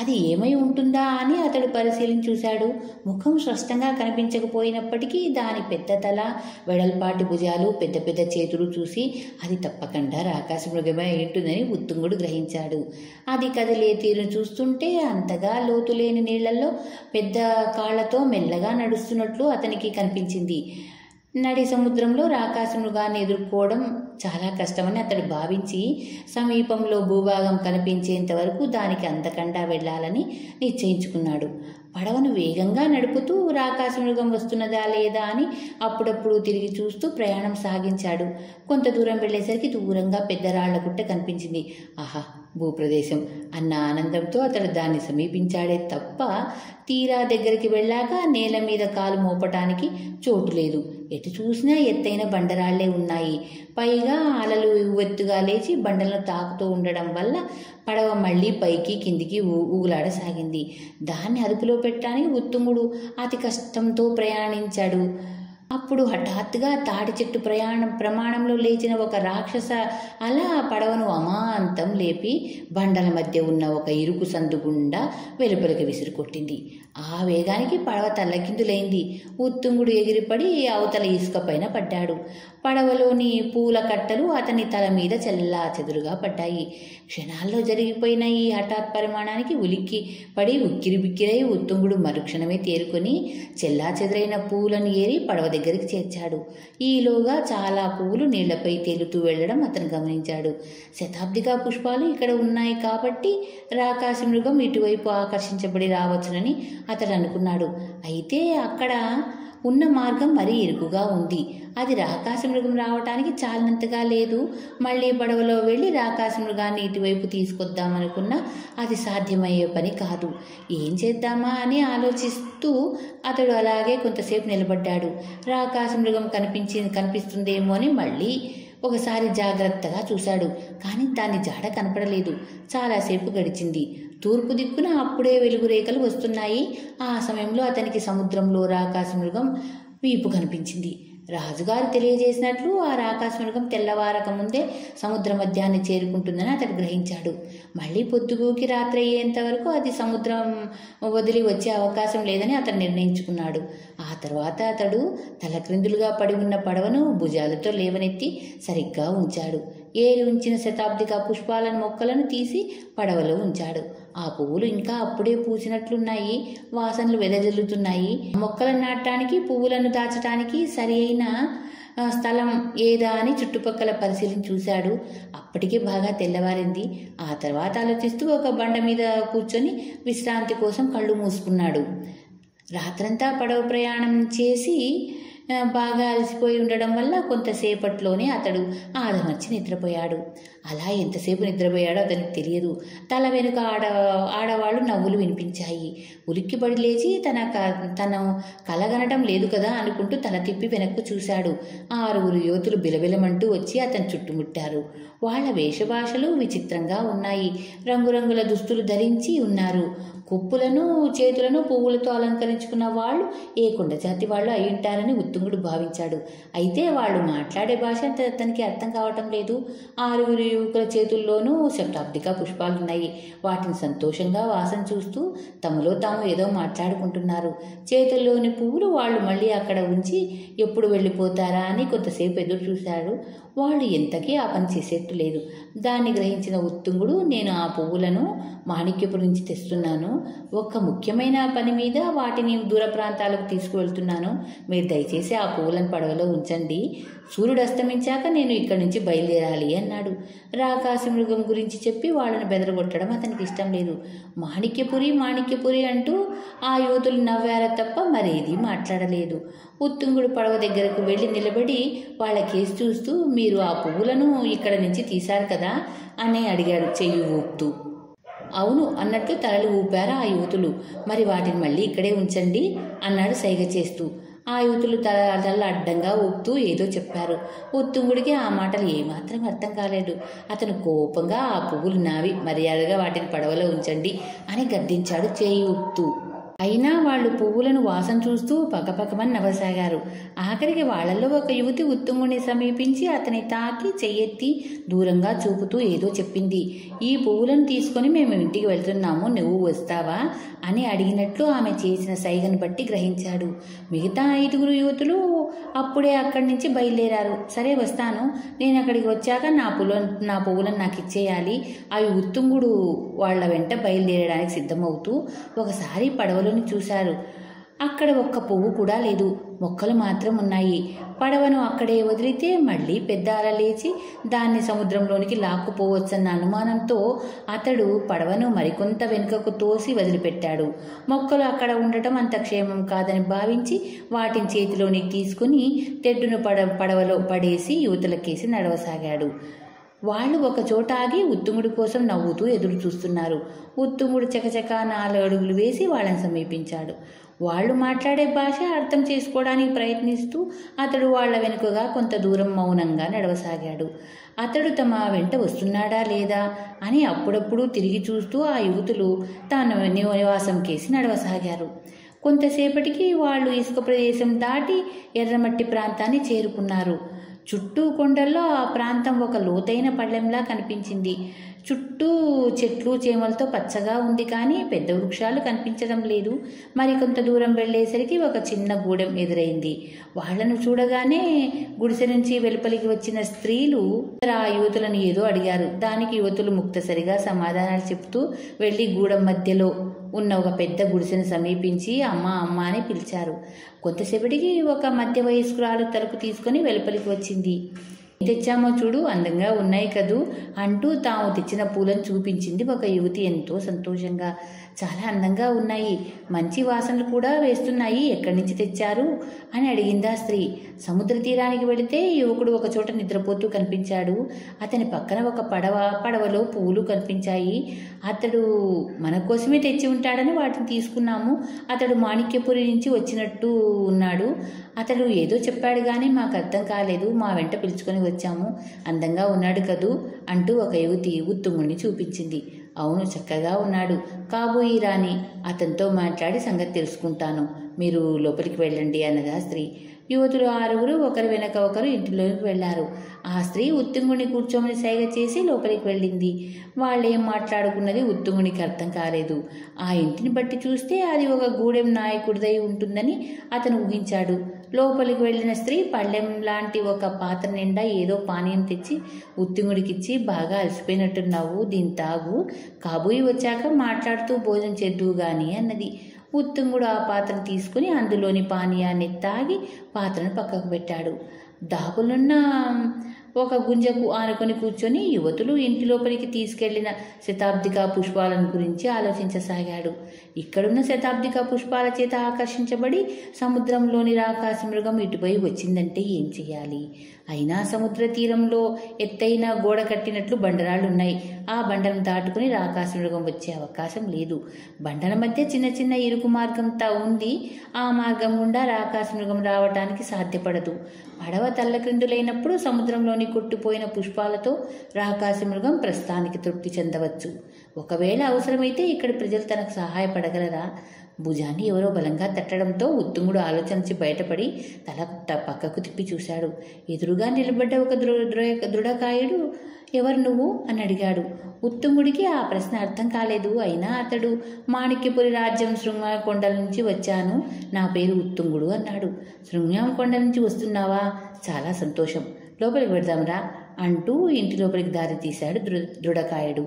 అది ఏమై ఉంటుందా అని అతడు పరిశీలించి చూశాడు. ముఖం స్పష్టంగా కనిపించకపోయినప్పటికీ దాని పెద్ద తల, వెడల్పాటి భుజాలు, పెద్ద పెద్ద చేతులు చూసి అది తప్పకుండా రాకాశమృగమే ఉంటుందని ఉత్తుంగుడు గ్రహించాడు. అది కదిలే తీరును చూస్తుంటే అంతగా లోతు లేని నీళ్లలో పెద్ద కాళ్లతో మెల్లగా నడుస్తున్నట్లు అతనికి కనిపించింది. నడి సముద్రంలో రాకాశమృగాన్ని ఎదుర్కోవడం చాలా కష్టమని అతడు భావించి సమీపంలో భూభాగం కనిపించేంత వరకు దానికి అందకుండా వెళ్ళాలని నిశ్చయించుకున్నాడు. పడవను వేగంగా నడుపుతూ రాకాశమృగం వస్తున్నదా లేదా అని అప్పుడప్పుడు తిరిగి చూస్తూ ప్రయాణం సాగించాడు. కొంత దూరం వెళ్ళేసరికి దూరంగా పెద్ద రాళ్ల గుట్ట కనిపించింది. ఆహా, భూప్రదేశం అన్న ఆనందంతో అతడు దాన్ని సమీపించాడే తప్ప తీరా దగ్గరికి వెళ్ళాక నేల మీద కాలు మోపటానికి చోటు లేదు. ఎటు చూసినా ఎత్తైన బండరాళ్లే ఉన్నాయి. పైగా అలలు ఉవ్వెత్తుగా లేచి బండలను తాకుతూ ఉండడం వల్ల పడవ మళ్ళీ పైకి కిందికి ఊగులాడసాగింది. దాన్ని అదుపులో పెట్టడానికి ఉత్తుంగుడు అతి కష్టంతో ప్రయాణించాడు. అప్పుడు హఠాత్తుగా తాటి చెట్టు ప్రమాణంలో లేచిన ఒక రాక్షస అలా పడవను అమాంతం లేపి బండల మధ్య ఉన్న ఒక ఇరుకు సందు గుండా వెలుపలికి విసిరికొట్టింది. ఆ వేగానికి పడవ తల్లకిందులైంది. ఉత్తుంగుడు ఎగిరిపడి అవతల ఇసుక పైన పడ్డాడు. పడవలోని పూల కట్టలు అతని తల మీద చెల్లా చెదురుగా పడ్డాయి. క్షణాల్లో జరిగిపోయిన ఈ హఠాత్ పరిమాణానికి ఉలిక్కి పడి ఉక్కిరిబిక్కిరై ఉత్తుంగుడు మరుక్షణమే తేరుకొని చెల్లా చెదురైన పూలను ఏరి పడవ దగ్గరికి చేర్చాడు. ఈలోగా చాలా పువ్వులు నీళ్లపై తేలుతూ వెళ్లడం అతను గమనించాడు. శతాబ్దిక పుష్పాలు ఇక్కడ ఉన్నాయి కాబట్టి రాకాశమృగం ఇటువైపు ఆకర్షించబడి రావచ్చునని అతడు అనుకున్నాడు. అయితే అక్కడ ఉన్న మార్గం మరీ ఇరుకుగా ఉంది. అది రాకాశమృగం రావటానికి చాలినంతగా లేదు. మళ్ళీ పడవలో వెళ్ళి రాకాశమృగాన్ని ఇటువైపు తీసుకొద్దామనుకున్నా అది సాధ్యమయ్యే పని కాదు. ఏం చేద్దామా అని ఆలోచిస్తూ అతడు అలాగే కొంతసేపు నిలబడ్డాడు. రాకాశమృగం కనిపిస్తుందేమో అని మళ్ళీ ఒకసారి జాగ్రత్తగా చూశాడు. కానీ దాని జాడ కనపడలేదు. చాలాసేపు గడిచింది. తూర్పు దిక్కున అప్పుడే వెలుగురేఖలు వస్తున్నాయి. ఆ సమయంలో అతనికి సముద్రంలో రాకాశమృగం వీపు కనిపించింది. రాజుగారు తెలియజేసినట్లు ఆ రాకాశమృగం తెల్లవారక ముందే సముద్ర మధ్యాన్ని చేరుకుంటుందని అతడు గ్రహించాడు. మళ్ళీ పొద్దుగూకి రాత్రి అయ్యేంత వరకు అది సముద్రం వదిలి వచ్చే అవకాశం లేదని అతను నిర్ణయించుకున్నాడు. ఆ తర్వాత అతడు తలక్రిందులుగా పడి ఉన్న పడవను భుజాలతో లేవనెత్తి సరిగ్గా ఉంచాడు. ఏరి ఉంచిన శతాబ్దిక పుష్పాలను మొక్కలను తీసి పడవలో ఉంచాడు. ఆ పువ్వులు ఇంకా అప్పుడే పూసినట్లున్నాయి. వాసనలు వెదజల్లుతున్నాయి. మొక్కలను నాటడానికి, పువ్వులను దాచడానికి సరి అయిన స్థలం ఏదా అని చుట్టుపక్కల పరిశీలించి చూశాడు. అప్పటికే బాగా తెల్లవారింది. ఆ తర్వాత ఆలోచిస్తూ ఒక బండ మీద కూర్చొని విశ్రాంతి కోసం కళ్ళు మూసుకున్నాడు. రాత్రంతా పడవ ప్రయాణం చేసి బాగా అలసిపోయి ఉండడం వల్ల కొంతసేపట్లోనే అతడు ఆదమర్చి నిద్రపోయాడు. అలా ఎంతసేపు నిద్రపోయాడో అతనికి తెలియదు. తల వెనుక ఆడవాళ్ళు నవ్వులు వినిపించాయి. ఉలిక్కిపడి లేచి తను కలగనటం లేదు కదా అనుకుంటూ తల తిప్పి వెనక్కు చూశాడు. 6 యువతులు బిలబిలమంటూ వచ్చి అతను చుట్టుముట్టారు. వాళ్ళ వేషభాషలు విచిత్రంగా ఉన్నాయి. రంగురంగుల దుస్తులు ధరించి ఉన్నారు. కొప్పులను చేతులను పువ్వులతో అలంకరించుకున్న వాళ్ళు ఏ కొండ జాతి వాళ్ళు అయి ఉంటారని ఉత్తుంగుడు భావించాడు. అయితే వాళ్ళు మాట్లాడే భాష అతనికి అర్థం కావటం లేదు. 6 యువకుల చేతుల్లోనూ శతాబ్దిక పుష్పాలున్నాయి. వాటిని సంతోషంగా వాసన చూస్తూ తమలో తాము ఏదో మాట్లాడుకుంటున్నారు. చేతుల్లోని పువ్వులు వాళ్ళు మళ్ళీ అక్కడ ఉంచి ఎప్పుడు వెళ్ళిపోతారా అని కొంతసేపు ఎదురు చూశాడు. వాళ్ళు ఎంతకీ ఆ పని చేసేట్టు లేదు. దాన్ని గ్రహించిన ఉత్తుంగుడు, నేను ఆ పువ్వులను మాణిక్యపురం నుంచి తెస్తున్నాను. ఒక ముఖ్యమైన పని మీద వాటిని దూర ప్రాంతాలకు తీసుకువెళ్తున్నాను. మీరు దయచేసి ఆ పువ్వులను పడవలో ఉంచండి. సూర్యుడు అస్తమించాక నేను ఇక్కడి నుంచి బయలుదేరాలి అన్నాడు. రాకాసి మృగం గురించి చెప్పి వాళ్ళని బెదరగొట్టడం అతనికి ఇష్టం లేదు. మాణిక్యపురి మాణిక్యపురి అంటూ ఆ యువతులు నవ్వారు తప్ప మరేది మాట్లాడలేదు. ఉత్తుంగుడు పడవ దగ్గరకు వెళ్ళి నిలబడి వాళ్ళ కేసు చూస్తూ, మీరు ఆ పువ్వులను ఇక్కడ నుంచి తీశారు కదా అని అడిగాడు చెయ్యి ఊపుతూ. అవును అన్నట్లు తలలు ఊపారు ఆ యువతులు. మరి వాటిని మళ్ళీ ఇక్కడే ఉంచండి అన్నాడు సైగ చేస్తూ. ఆ యువతులు తల అడ్డంగా ఊపుతూ ఏదో చెప్పారు. ఉత్తుంగుడికి ఆ మాటలు ఏమాత్రం అర్థం కాలేదు. అతను కోపంగా, ఆ పువ్వులు నావి, మర్యాదగా వాటిని పడవలో ఉంచండి అని గద్దించాడు చేయి ఊపుతూ. అయినా వాళ్ళు పువ్వులను వాసన చూస్తూ పకపకమని నవ్వసాగారు. ఆఖరికి వాళ్లలో ఒక యువతి ఉత్తుంగుని సమీపించి అతని తాకి చెయ్యెత్తి దూరంగా చూపుతూ ఏదో చెప్పింది. ఈ పువ్వులను తీసుకొని మేము ఇంటికి వెళ్తున్నాము, నువ్వు వస్తావా అని అడిగినట్లు ఆమె చేసిన సైగను బట్టి గ్రహించాడు. మిగతా 5 యువతులు అప్పుడే అక్కడి నుంచి బయలుదేరారు. సరే వస్తాను, నేను అక్కడికి వచ్చాక నా పువ్వులను నాకు ఇచ్చేయాలి. అవి ఉత్తుంగుడు వాళ్ల వెంట బయలుదేరడానికి సిద్ధమవుతూ ఒకసారి పడవలోని చూశారు. అక్కడ ఒక్క పువ్వు కూడా లేదు, మొక్కలు మాత్రం ఉన్నాయి. పడవను అక్కడే వదిలితే మళ్ళీ పెద్ద అల లేచి దాన్ని సముద్రంలోనికి లాక్కుపోవచ్చన్న అనుమానంతో అతడు పడవను మరికొంత వెనుకకు తోసి వదిలిపెట్టాడు. మొక్కలు అక్కడ ఉండటం అంత క్షేమం కాదని భావించి వాటిని చేతిలోనికి తీసుకుని తెడ్డును పడవలో పడేసి యువతలకేసి నడవసాగాడు. వాళ్ళు ఒక చోట ఆగి ఉత్తుంగుడి కోసం నవ్వుతూ ఎదురు చూస్తున్నారు. ఉత్తుంగుడు చకచక 4 అడుగులు వేసి వాళ్ళని సమీపించాడు. వాళ్ళు మాట్లాడే భాష అర్థం చేసుకోవడానికి ప్రయత్నిస్తూ అతడు వాళ్ల వెనుకగా కొంత దూరం మౌనంగా నడవసాగాడు. అతడు తమ వెంట వస్తున్నాడా లేదా అని అప్పుడప్పుడు తిరిగి చూస్తూ ఆ యువతులు తన నివాసం కేసి నడవసాగారు. కొంతసేపటికి వాళ్ళు ఇసుక ప్రదేశం దాటి ఎర్రమట్టి ప్రాంతాన్ని చేరుకున్నారు. చుట్టూ కొండల్లో ఆ ప్రాంతం ఒక లోతైన పళ్ళెంలా కనిపించింది. చుట్టూ చెట్లు చేమలతో పచ్చగా ఉంది, కానీ పెద్ద వృక్షాలు కనిపించడం లేదు. మరికొంత దూరం వెళ్ళేసరికి ఒక చిన్న గూడెం ఎదురైంది. వాళ్లను చూడగానే గుడిసె నుంచి వెలుపలికి వచ్చిన స్త్రీలు ఆ యువతులను ఏదో అడిగారు. దానికి యువతులు ముక్తసరిగా సమాధానాలు చెప్తూ వెళ్లి గూడెం మధ్యలో ఉన్న ఒక పెద్ద గుడిసెను సమీపించి అమ్మ అమ్మ అని పిలిచారు. కొంతసేపటికి ఒక మధ్య వయస్కురాలు తలుపు తీసుకుని వెలుపలికి వచ్చింది. తెచ్చామో చూడు, అందంగా ఉన్నాయి కదూ అంటూ తాము తెచ్చిన పూలను చూపించింది ఒక యువతి ఎంతో సంతోషంగా. చాలా అందంగా ఉన్నాయి, మంచి వాసనలు కూడా వేస్తున్నాయి, ఎక్కడి నుంచి తెచ్చారు అని అడిగిందా స్త్రీ. సముద్ర తీరానికి వెళితే యువకుడు ఒక చోట నిద్రపోతూ కనిపించాడు. అతని పక్కన ఒక పడవలో పువ్వులు కనిపించాయి. అతడు మన కోసమే తెచ్చి ఉంటాడని వాటిని తీసుకున్నాము. అతడు మాణిక్యపురి నుంచి వచ్చినట్టు ఉన్నాడు. అతడు ఏదో చెప్పాడు కానీ మాకు అర్థం కాలేదు, మా వెంట పిలుచుకొని వచ్చాము. అందంగా ఉన్నాడు కదూ అంటూ ఒక యువతి ఉత్తుంగుణ్ణి చూపించింది. అవును, చక్కగా ఉన్నాడు, కాబోయి రాణి, అతనితో మాట్లాడి సంగతి తెలుసుకుంటాను, మీరు లోపలికి వెళ్ళండి అన్నదా స్త్రీ. యువతులు 6 ఒకరి వెనక ఒకరు ఇంటిలోకి వెళ్లారు. ఆ స్త్రీ ఉత్తుంగుని కూర్చోమని సైగ చేసి లోపలికి వెళ్ళింది. వాళ్ళేం మాట్లాడుకున్నది ఉత్తుంగునికి అర్థం కాలేదు. ఆ ఇంటిని బట్టి చూస్తే అది ఒక గూడెం నాయకుడిదై ఉంటుందని అతను ఊహించాడు. లోపలికి వెళ్ళిన స్త్రీ పళ్ళెం లాంటి ఒక పాత్ర నిండా ఏదో పానీయం తెచ్చి ఉత్తుంగుడికిచ్చి, బాగా అలసిపోయినట్టున్నావు, దీని తాగు, కాబోయి వచ్చాక మాట్లాడుతూ భోజనం చేద్దువు గాని అన్నది. ఉత్తుంగుడు ఆ పాత్రను తీసుకుని అందులోని పానీయాన్ని తాగి పాత్రను పక్కకు పెట్టాడు. దాపులున్న ఒక గుంజకు ఆనుకొని కూర్చొని యువతులు ఇంటి లోపలికి తీసుకెళ్లిన శతాబ్దిక పుష్పాలను గురించి ఆలోచించసాగాడు. ఇక్కడున్న శతాబ్దిక పుష్పాల చేత ఆకర్షించబడి సముద్రంలోని రాకాసి మృగం ఇటుపై వచ్చిందంటే ఏం చెయ్యాలి? అయినా సముద్ర తీరంలో ఎత్తైన గోడ కట్టినట్లు బండరాళ్లున్నాయి. ఆ బండను దాటుకుని రాకాసుమృగం వచ్చే అవకాశం లేదు. బండల మధ్య చిన్న చిన్న ఇరుకు మార్గం ఉంది. ఆ మార్గం గుండా రాకాసుమృగం రావటానికి సాధ్యపడదు. పడవ తల్లక్రిందులైనప్పుడు సముద్రంలోని కొట్టుపోయిన పుష్పాలతో రాకాసుమృగం ప్రస్తుతానికి తృప్తి చెందవచ్చు. ఒకవేళ అవసరమైతే ఇక్కడి ప్రజలు తనకు సహాయపడగలరా? భుజాన్ని ఎవరో బలంగా తట్టడంతో ఉత్తుంగుడు ఆలోచించి బయటపడి తల పక్కకు తిప్పి చూశాడు. ఎదురుగా నిలబడ్డ ఒక దృఢకాయుడు, ఎవరు నువ్వు అని అడిగాడు. ఉత్తుంగుడికి ఆ ప్రశ్న అర్థం కాలేదు. అయినా అతడు, మాణిక్యపురి రాజ్యం శృంగాం కొండల నుంచి వచ్చాను, నా పేరు ఉత్తుంగుడు అన్నాడు. శృంగాం కొండ నుంచి వస్తున్నావా? చాలా సంతోషం, లోపలికి వెడదాంరా అంటూ ఇంటి లోపలికి దారి తీశాడు దృఢకాయుడు.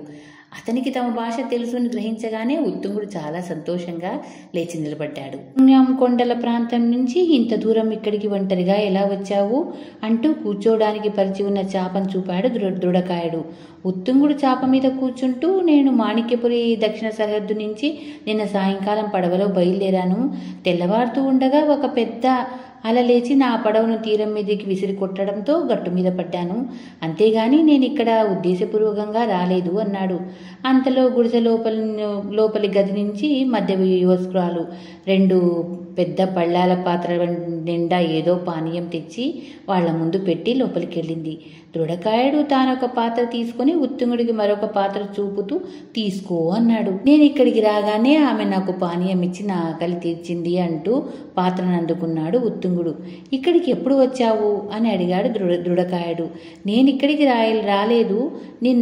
అతనికి తమ భాష తెలుసుని గ్రహించగానే ఉత్తుంగుడు చాలా సంతోషంగా లేచి నిలబడ్డాడు. శృంగాం కొండల ప్రాంతం నుంచి ఇంత దూరం ఇక్కడికి ఒంటరిగా ఎలా వచ్చావు అంటూ కూర్చోడానికి పరిచి ఉన్న చాపను చూపాడు దృఢకాయుడు. ఉత్తుంగుడు చాప మీద కూర్చుంటూ, నేను మాణిక్యపురి దక్షిణ సరిహద్దు నుంచి నిన్న సాయంకాలం పడవలో బయలుదేరాను. తెల్లవారుతూ ఉండగా ఒక పెద్ద అల లేచి నా పడవను తీరం మీదకి విసిరి కొట్టడంతో గట్టు మీద పడ్డాను. అంతేగాని నేను ఇక్కడ ఉద్దేశపూర్వకంగా రాలేదు అన్నాడు. అంతలో గుడిసె లోపలి గది నుంచి మధ్య యువస్కురాలు 2 పెద్ద పళ్ళాల పాత్రల నిండా ఏదో పానీయం తెచ్చి వాళ్ల ముందు పెట్టి లోపలికి వెళ్ళింది. దృఢకాయుడు తానొక పాత్ర తీసుకుని ఉత్తుంగుడికి మరొక పాత్ర చూపుతూ, తీసుకో అన్నాడు. నేను ఇక్కడికి రాగానే ఆమె నాకు పానీయం ఇచ్చి నా ఆకలి తీర్చింది అంటూ పాత్రను అందుకున్నాడు ఉత్తుంగుడు. ఇక్కడికి ఎప్పుడు వచ్చావు అని అడిగాడు దృఢకాయుడు. నేను ఇక్కడికి రాలేదు,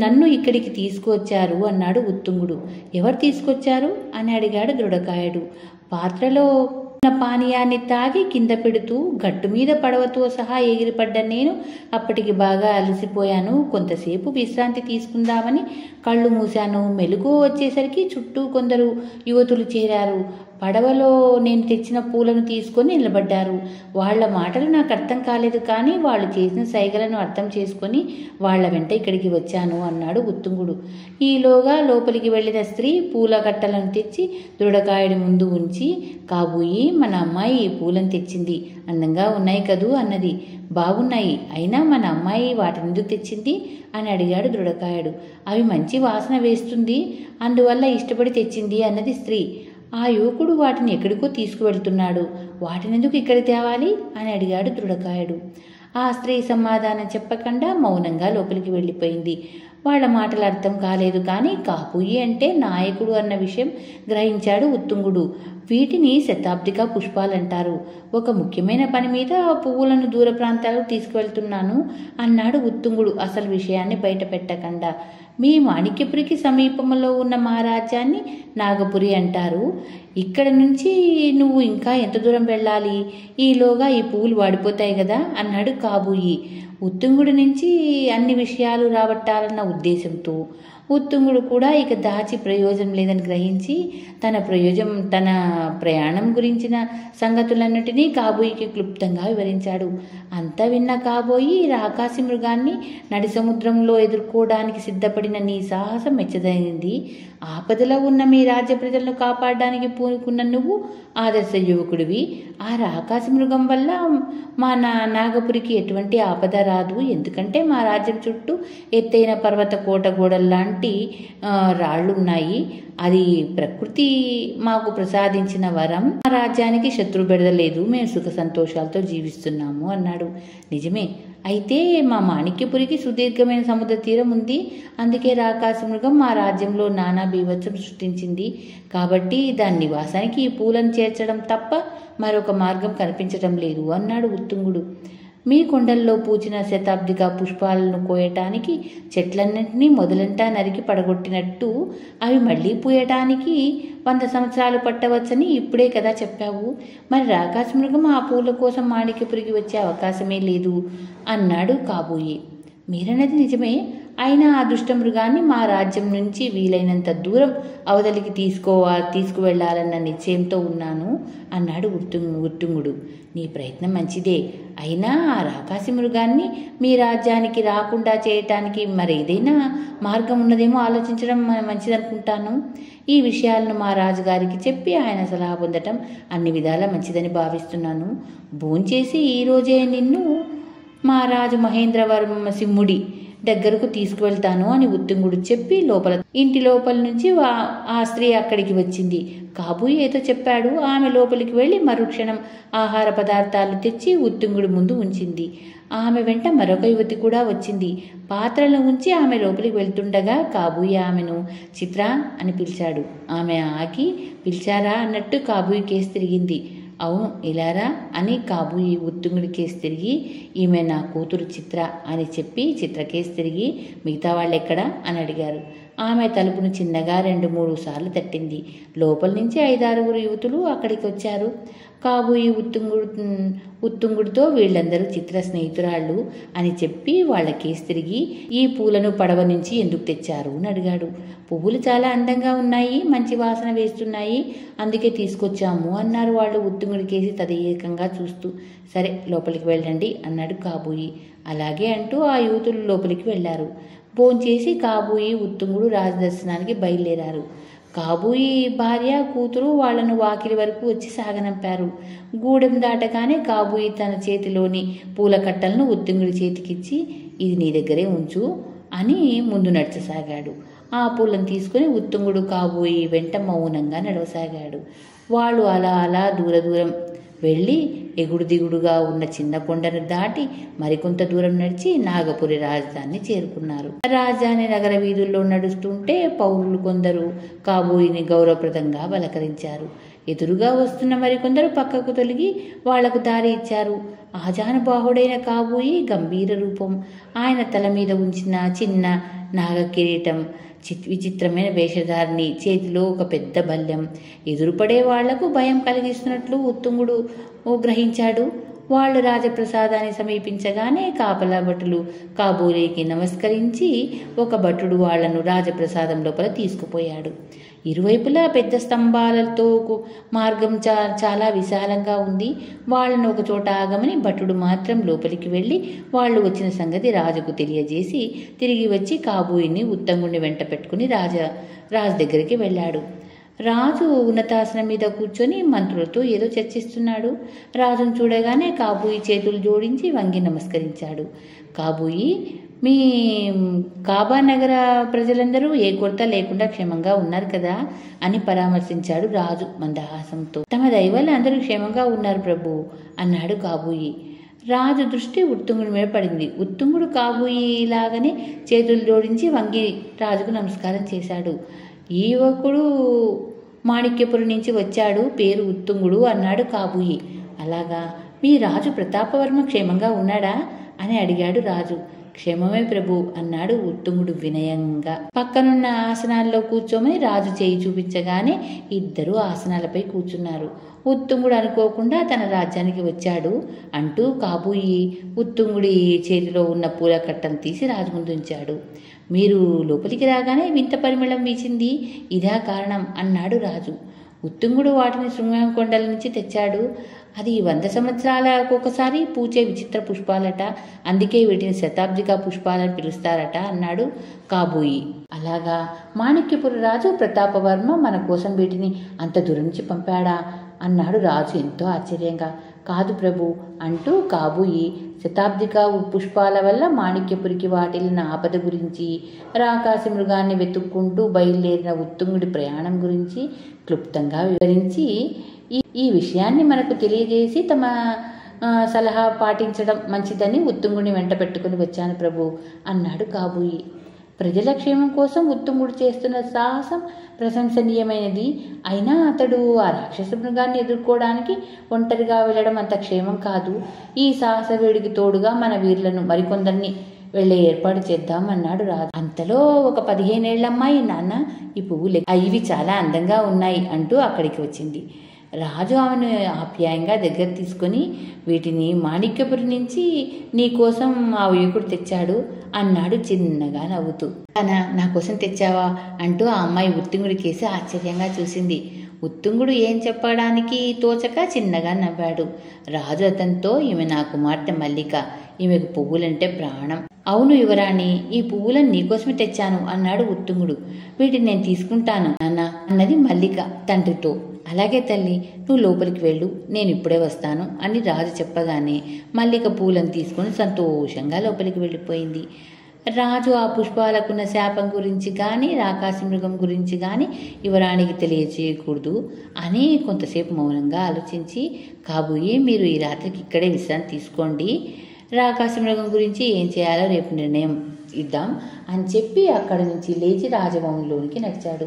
నన్ను ఇక్కడికి తీసుకువచ్చారు అన్నాడు ఉత్తుంగుడు. ఎవరు తీసుకొచ్చారు అని అడిగాడు దృఢకాయుడు. పాత్రలో పానీయాన్ని తాగి కింద పెడుతూ గట్టు మీద పడవతో సహా ఎగిరిపడ్డ నేను అప్పటికి బాగా అలసిపోయాను. కొంతసేపు విశ్రాంతి తీసుకుందామని కళ్ళు మూశాను. మెలకువ వచ్చేసరికి చుట్టూ కొందరు యువతులు చేరారు. పడవలో నేను తెచ్చిన పూలను తీసుకొని నిలబడ్డారు. వాళ్ల మాటలు నాకు అర్థం కాలేదు, కానీ వాళ్ళు చేసిన సైగలను అర్థం చేసుకొని వాళ్ల వెంట ఇక్కడికి వచ్చాను అన్నాడు ఉత్తుంగుడు. ఈలోగా లోపలికి వెళ్ళిన స్త్రీ పూల కట్టలను తెచ్చి దృఢకాయుడి ముందు ఉంచి, కాబోయి మన అమ్మాయి ఈ పూలను తెచ్చింది, అందంగా ఉన్నాయి కదూ అన్నది. బాగున్నాయి, అయినా మన అమ్మాయి వాటినెందుకు తెచ్చింది అని అడిగాడు దృఢకాయుడు. అవి మంచి వాసన వేస్తుంది, అందువల్ల ఇష్టపడి తెచ్చింది అన్నది స్త్రీ. ఆ యువకుడు వాటిని ఎక్కడికో తీసుకువెళ్తున్నాడు, వాటినెందుకు ఇక్కడికి తేవాలి అని అడిగాడు దృఢకాయుడు. ఆ స్త్రీ సమాధానం చెప్పకుండా మౌనంగా లోపలికి వెళ్ళిపోయింది. వాళ్ల మాటలు అర్థం కాలేదు, కానీ కాపుయి అంటే నాయకుడు అన్న విషయం గ్రహించాడు ఉత్తుంగుడు. వీటిని శతాబ్దిక పుష్పాలంటారు. ఒక ముఖ్యమైన పని మీద పువ్వులను దూర ప్రాంతాలకు తీసుకువెళ్తున్నాను అన్నాడు ఉత్తుంగుడు అసలు విషయాన్ని బయట పెట్టకుండా. మీ మాణిక్యపురికి సమీపంలో ఉన్న మా రాజ్యాన్ని నాగపురి అంటారు. ఇక్కడ నుంచి నువ్వు ఇంకా ఎంత దూరం వెళ్ళాలి? ఈలోగా ఈ పువ్వులు వాడిపోతాయి కదా అన్నాడు కాబూయి. ఉత్తుంగుడి నుంచి అన్ని విషయాలు రాబట్టాలన్న ఉద్దేశంతో ఉత్తుంగుడు కూడా ఇక దాచి ప్రయోజనం లేదని గ్రహించి తన ప్రయాణం గురించిన సంగతులన్నిటినీ కాబోయికి క్లుప్తంగా వివరించాడు. అంతా విన్న కాబోయి రాకాసి మృగాన్ని నడి సముద్రంలో ఎదుర్కోవడానికి సిద్ధపడిన నీ సాహసం మెచ్చదైంది. ఆపదలో ఉన్న మీ రాజ్య ప్రజలను కాపాడడానికి పూనుకున్న నువ్వు ఆదర్శ యువకుడివి. ఆ రాకాసి మృగం వల్ల మా నాగపురికి ఎటువంటి ఆపద రాదు. ఎందుకంటే మా రాజ్యం చుట్టూ ఎత్తైన పర్వత కోట గోడల్లాంటి రాళ్లున్నాయి. అది ప్రకృతి మాకు ప్రసాదించిన వరం. మా రాజ్యానికి శత్రు బెడదలేదు. మేము సుఖ సంతోషాలతో జీవిస్తున్నాము అన్నాడు. నిజమే, అయితే మా మాణిక్యపురికి సుదీర్ఘమైన సముద్ర తీరం ఉంది. అందుకే రాకాసి మృగం మా రాజ్యంలో నానా బీభత్సం సృష్టించింది. కాబట్టి దాని నివాసానికి ఈ పూలను చేర్చడం తప్ప మరొక మార్గం కనిపించడం లేదు అన్నాడు ఉత్తుంగుడు. మీ కొండల్లో పూచిన శతాబ్దిక పుష్పాలను కోయటానికి చెట్లన్నింటినీ మొదలంటా నరికి పడగొట్టినట్టు అవి మళ్ళీ పూయటానికి 100 సంవత్సరాలు పట్టవచ్చని ఇప్పుడే కదా చెప్పావు. మరి రాకాసి మృగం ఆ పూల కోసం మాణిక్యపురికి వచ్చే అవకాశమే లేదు అన్నాడు కాబోయి. మీరన్నది నిజమే, అయినా ఆ దుష్ట మృగాన్ని మా రాజ్యం నుంచి వీలైనంత దూరం అవతలికి తీసుకువెళ్లాలన్న నిశ్చయంతో ఉన్నాను అన్నాడు ఉత్తుంగుడు. నీ ప్రయత్నం మంచిదే, అయినా ఆ రాకాసి మృగాన్ని మీ రాజ్యానికి రాకుండా చేయటానికి మరేదైనా మార్గం ఉన్నదేమో ఆలోచించడం మంచిదనుకుంటాను. ఈ విషయాలను మా రాజుగారికి చెప్పి ఆయన సలహా పొందటం అన్ని విధాలా మంచిదని భావిస్తున్నాను. భోంచేసి ఈరోజే నిన్ను మా రాజు మహేంద్రవర్మ సింహుడి దగ్గరకు తీసుకువెళ్తాను అని ఉత్తుంగుడు చెప్పి ఇంటి లోపల నుంచి ఆ స్త్రీ అక్కడికి వచ్చింది. కాబోయి ఏదో చెప్పాడు. ఆమె లోపలికి వెళ్ళి మరుక్షణం ఆహార పదార్థాలు తెచ్చి ఉత్తుంగుడి ముందు ఉంచింది. ఆమె వెంట మరొక యువతి కూడా వచ్చింది. పాత్రలు ఉంచి ఆమె లోపలికి వెళ్తుండగా కాబోయి ఆమెను చిత్ర అని పిలిచాడు. ఆమె ఆగి పిలిచారా అన్నట్టు కాబోయి కేసు తిరిగింది. అవును ఇలారా అని కాబోయి ఉత్తుంగుడి కేసు తిరిగి ఈమె నా కూతురు చిత్ర అని చెప్పి చిత్ర కేసు తిరిగి మిగతా వాళ్ళెక్కడా అని అడిగారు. ఆమె తలుపును చిన్నగా 2-3 సార్లు తట్టింది. లోపల నుంచి 5-6 యువతులు అక్కడికి వచ్చారు. కాబోయి ఉత్తుంగుడితో వీళ్ళందరూ చిత్ర స్నేహితురాళ్ళు అని చెప్పి వాళ్ళ కేసు తిరిగి ఈ పూలను పడవ నుంచి ఎందుకు తెచ్చారు అని అడిగాడు. పువ్వులు చాలా అందంగా ఉన్నాయి, మంచి వాసన వేస్తున్నాయి, అందుకే తీసుకొచ్చాము అన్నారు వాళ్ళు ఉత్తుంగుడి కేసి తదేకంగా చూస్తూ. సరే లోపలికి వెళ్ళండి అన్నాడు కాబోయి. అలాగే అంటూ ఆ యువతులు లోపలికి వెళ్ళారు. భోంచేసి కాబోయి ఉత్తుంగుడు రాజదర్శనానికి బయలుదేరారు. కాబోయి భార్య కూతురు వాళ్లను వాకిలి వరకు వచ్చి సాగనంపారు. గూడెం దాటగానే కాబోయి తన చేతిలోని పూల కట్టలను ఉత్తుంగుడి చేతికిచ్చి ఇది నీ దగ్గరే ఉంచు అని ముందు నడచసాగాడు. ఆ పూలను తీసుకుని ఉత్తుంగుడు కాబోయి వెంట మౌనంగా నడవసాగాడు. వాళ్ళు అలా అలా దూరం వెళ్ళి ఎగుడు దిగుడుగా ఉన్న చిన్న కొండను దాటి మరికొంత దూరం నడిచి నాగపురి రాజధాని చేరుకున్నారు. రాజధాని నగర వీధుల్లో నడుస్తుంటే పౌరులు కొందరు కాబోయిని గౌరవప్రదంగా పలకరించారు. ఎదురుగా వస్తున్న మరికొందరు పక్కకు తొలగి వాళ్లకు దారి ఇచ్చారు. ఆజానుబాహుడైన కాబోయి గంభీర రూపం, ఆయన తల మీద ఉంచిన చిన్న నాగ కిరీటం, విచిత్రమైన వేషధారిని, చేతిలో ఒక పెద్ద బల్లెం ఎదురుపడే వాళ్లకు భయం కలిగిస్తున్నట్లు ఉత్తుంగుడు గ్రహించాడు. వాళ్ళు రాజప్రసాదాన్ని సమీపించగానే కాపలా భటులు కాబోలికి నమస్కరించి ఒక భటుడు వాళ్లను రాజప్రసాదం లోపల తీసుకుపోయాడు. ఇరువైపులా పెద్ద స్తంభాలతో మార్గం చాలా విశాలంగా ఉంది. వాళ్ళను ఒక చోట ఆగమని భటుడు మాత్రం లోపలికి వెళ్ళి వాళ్ళు వచ్చిన సంగతి రాజుకు తెలియజేసి తిరిగి వచ్చి కాబోయిని ఉత్తుంగుడిని వెంట పెట్టుకుని రాజు దగ్గరికి వెళ్ళాడు. రాజు ఉన్నతాసనం మీద కూర్చొని మంత్రులతో ఏదో చర్చిస్తున్నాడు. రాజును చూడగానే కాబోయి చేతులు జోడించి వంగి నమస్కరించాడు. కాబోయి, మీ కాబా నగర ప్రజలందరూ ఏ కొరత లేకుండా క్షేమంగా ఉన్నారు కదా అని పరామర్శించాడు రాజు మందహాసంతో. తమ దైవాలు అందరూ క్షేమంగా ఉన్నారు ప్రభు అన్నాడు కాబోయి. రాజు దృష్టి ఉత్తుంగుడి మీద పడింది. ఉత్తుంగుడు కాబోయి లాగానే చేతులు జోడించి వంగి రాజుకు నమస్కారం చేశాడు. ఈ యువకుడు మాణిక్యపురం నుంచి వచ్చాడు, పేరు ఉత్తుంగుడు అన్నాడు కాబోయి. అలాగా, మీ రాజు ప్రతాపవర్మ క్షేమంగా ఉన్నాడా అని అడిగాడు రాజు. క్షేమమే ప్రభు అన్నాడు ఉత్తుంగుడు వినయంగా. పక్కనున్న ఆసనాల్లో కూర్చోమని రాజు చేయి చూపించగానే ఇద్దరు ఆసనాలపై కూర్చున్నారు. ఉత్తుంగుడు అనుకోకుండా తన రాజ్యానికి వచ్చాడు అంటూ కాబోయి ఉత్తుంగుడి చేతిలో ఉన్న పూల కట్టను తీసి రాజు ముందు ఉంచాడు. మీరు లోపలికి రాగానే వింత పరిమళం వీచింది, ఇదా కారణం అన్నాడు రాజు. ఉత్తుంగుడు వాటిని శృంగం కొండల నుంచి తెచ్చాడు. అది 100 సంవత్సరాలకు ఒకసారి పూచే విచిత్ర పుష్పాలట, అందుకే వీటిని శతాబ్దిక పుష్పాలని పిలుస్తారట అన్నాడు కాబోయి. అలాగా, మాణిక్యపుర రాజు ప్రతాపవర్మ మన కోసం వీటిని అంత దూరం నుంచి పంపాడా అన్నాడు రాజు ఎంతో ఆశ్చర్యంగా. కాదు ప్రభు అంటూ కాబోయి శతాబ్దిక పుష్పాల వల్ల మాణిక్యపురికి వాటిల్లిన ఆపద గురించి, రాకాసి మృగాన్ని వెతుక్కుంటూ బయలుదేరిన ఉత్తుంగుడి ప్రయాణం గురించి క్లుప్తంగా వివరించి ఈ విషయాన్ని మనకు తెలియజేసి తమ సలహా పాటించడం మంచిదని ఉత్తుంగుడిని వెంట పెట్టుకుని వచ్చాను ప్రభు అన్నాడు కాబోయి. ప్రజల క్షేమం కోసం ఉత్తుంగుడు చేస్తున్న సాహసం ప్రశంసనీయమైనది. అయినా అతడు ఆ రాక్షస మృగాన్ని ఎదుర్కోవడానికి ఒంటరిగా వెళ్ళడం అంత క్షేమం కాదు. ఈ సాహస వేడికి తోడుగా మన వీరులను మరికొందరిని వెళ్ళే ఏర్పాటు చేద్దాం అన్నాడు రాజు. అంతలో ఒక 15 ఏళ్ల అమ్మాయి, నాన్న ఈ పువ్వులు ఇవి చాలా అందంగా ఉన్నాయి అంటూ అక్కడికి వచ్చింది. రాజు ఆమెను ఆప్యాయంగా దగ్గర తీసుకొని వీటిని మాణిక్యపురి నుంచి నీకోసం ఆ యువకుడు తెచ్చాడు అన్నాడు చిన్నగా నవ్వుతూ. నా కోసం తెచ్చావా అంటూ ఆ అమ్మాయి ఉత్తుంగుడి కేసి ఆశ్చర్యంగా చూసింది. ఉత్తుంగుడు ఏం చెప్పడానికి తోచక చిన్నగా నవ్వాడు. రాజు అతనితో, ఈమె నా కుమార్తె మల్లిక, ఈమెకు పువ్వులంటే ప్రాణం. అవును యువరాణి, ఈ పువ్వులను నీకోసమే తెచ్చాను అన్నాడు ఉత్తుంగుడు. వీటిని నేను తీసుకుంటాను నాన్న అన్నది మల్లిక తండ్రితో. అలాగే తల్లి, నువ్వు లోపలికి వెళ్ళు, నేను ఇప్పుడే వస్తాను అని రాజు చెప్పగానే మల్లిక పూలను తీసుకొని సంతోషంగా లోపలికి వెళ్ళిపోయింది. రాజు ఆ పుష్పాలకున్న శాపం గురించి కానీ రాకాసి మృగం గురించి కానీ యువరాణికి తెలియచేయకూడదు అని కొంతసేపు మౌనంగా ఆలోచించి, కాబోయే మీరు ఈ రాత్రికి ఇక్కడే విశ్రాంతి తీసుకోండి, రాకాసి మృగం గురించి ఏం చేయాలో రేపు నిర్ణయం ఇద్దాం అని చెప్పి అక్కడి నుంచి లేచి రాజభవనంలోనికి నడిచాడు.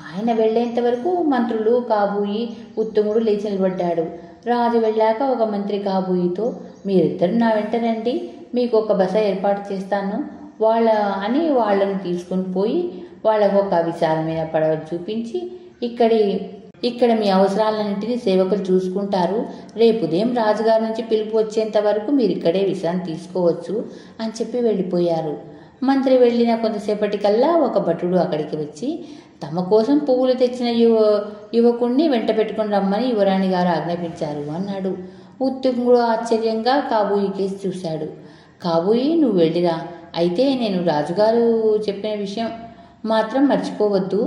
ఆయన వెళ్ళేంత వరకు మంత్రులు కాబోయి ఉత్తముడు లేచి నిలబడ్డాడు. రాజు వెళ్ళాక ఒక మంత్రి కాబోయితో, మీరిద్దరు నా వెంట రండి, మీకు ఒక బస ఏర్పాటు చేస్తాను వాళ్ళను తీసుకుని పోయి వాళ్ళకు ఒక విశాలమైన పడవ చూపించి ఇక్కడ మీ అవసరాలన్నింటినీ సేవకులు చూసుకుంటారు, రేపు ఉదయం రాజుగారి నుంచి పిలుపు వచ్చేంత వరకు మీరు ఇక్కడే విశ్రాంతి తీసుకోవచ్చు అని చెప్పి వెళ్ళిపోయారు. మంత్రి వెళ్ళిన కొంతసేపటికల్లా ఒక భటుడు అక్కడికి వచ్చి తమ కోసం పువ్వులు తెచ్చిన యువకుణ్ణి వెంట పెట్టుకుని రమ్మని యువరాణి గారు ఆజ్ఞాపించారు అన్నాడు. ఉత్తుంగుడు ఆశ్చర్యంగా కాబోయి కేసి చూశాడు. కాబోయి, నువ్వు వెళ్ళిరా, అయితే నేను రాజుగారు చెప్పిన విషయం మాత్రం మర్చిపోవద్దు,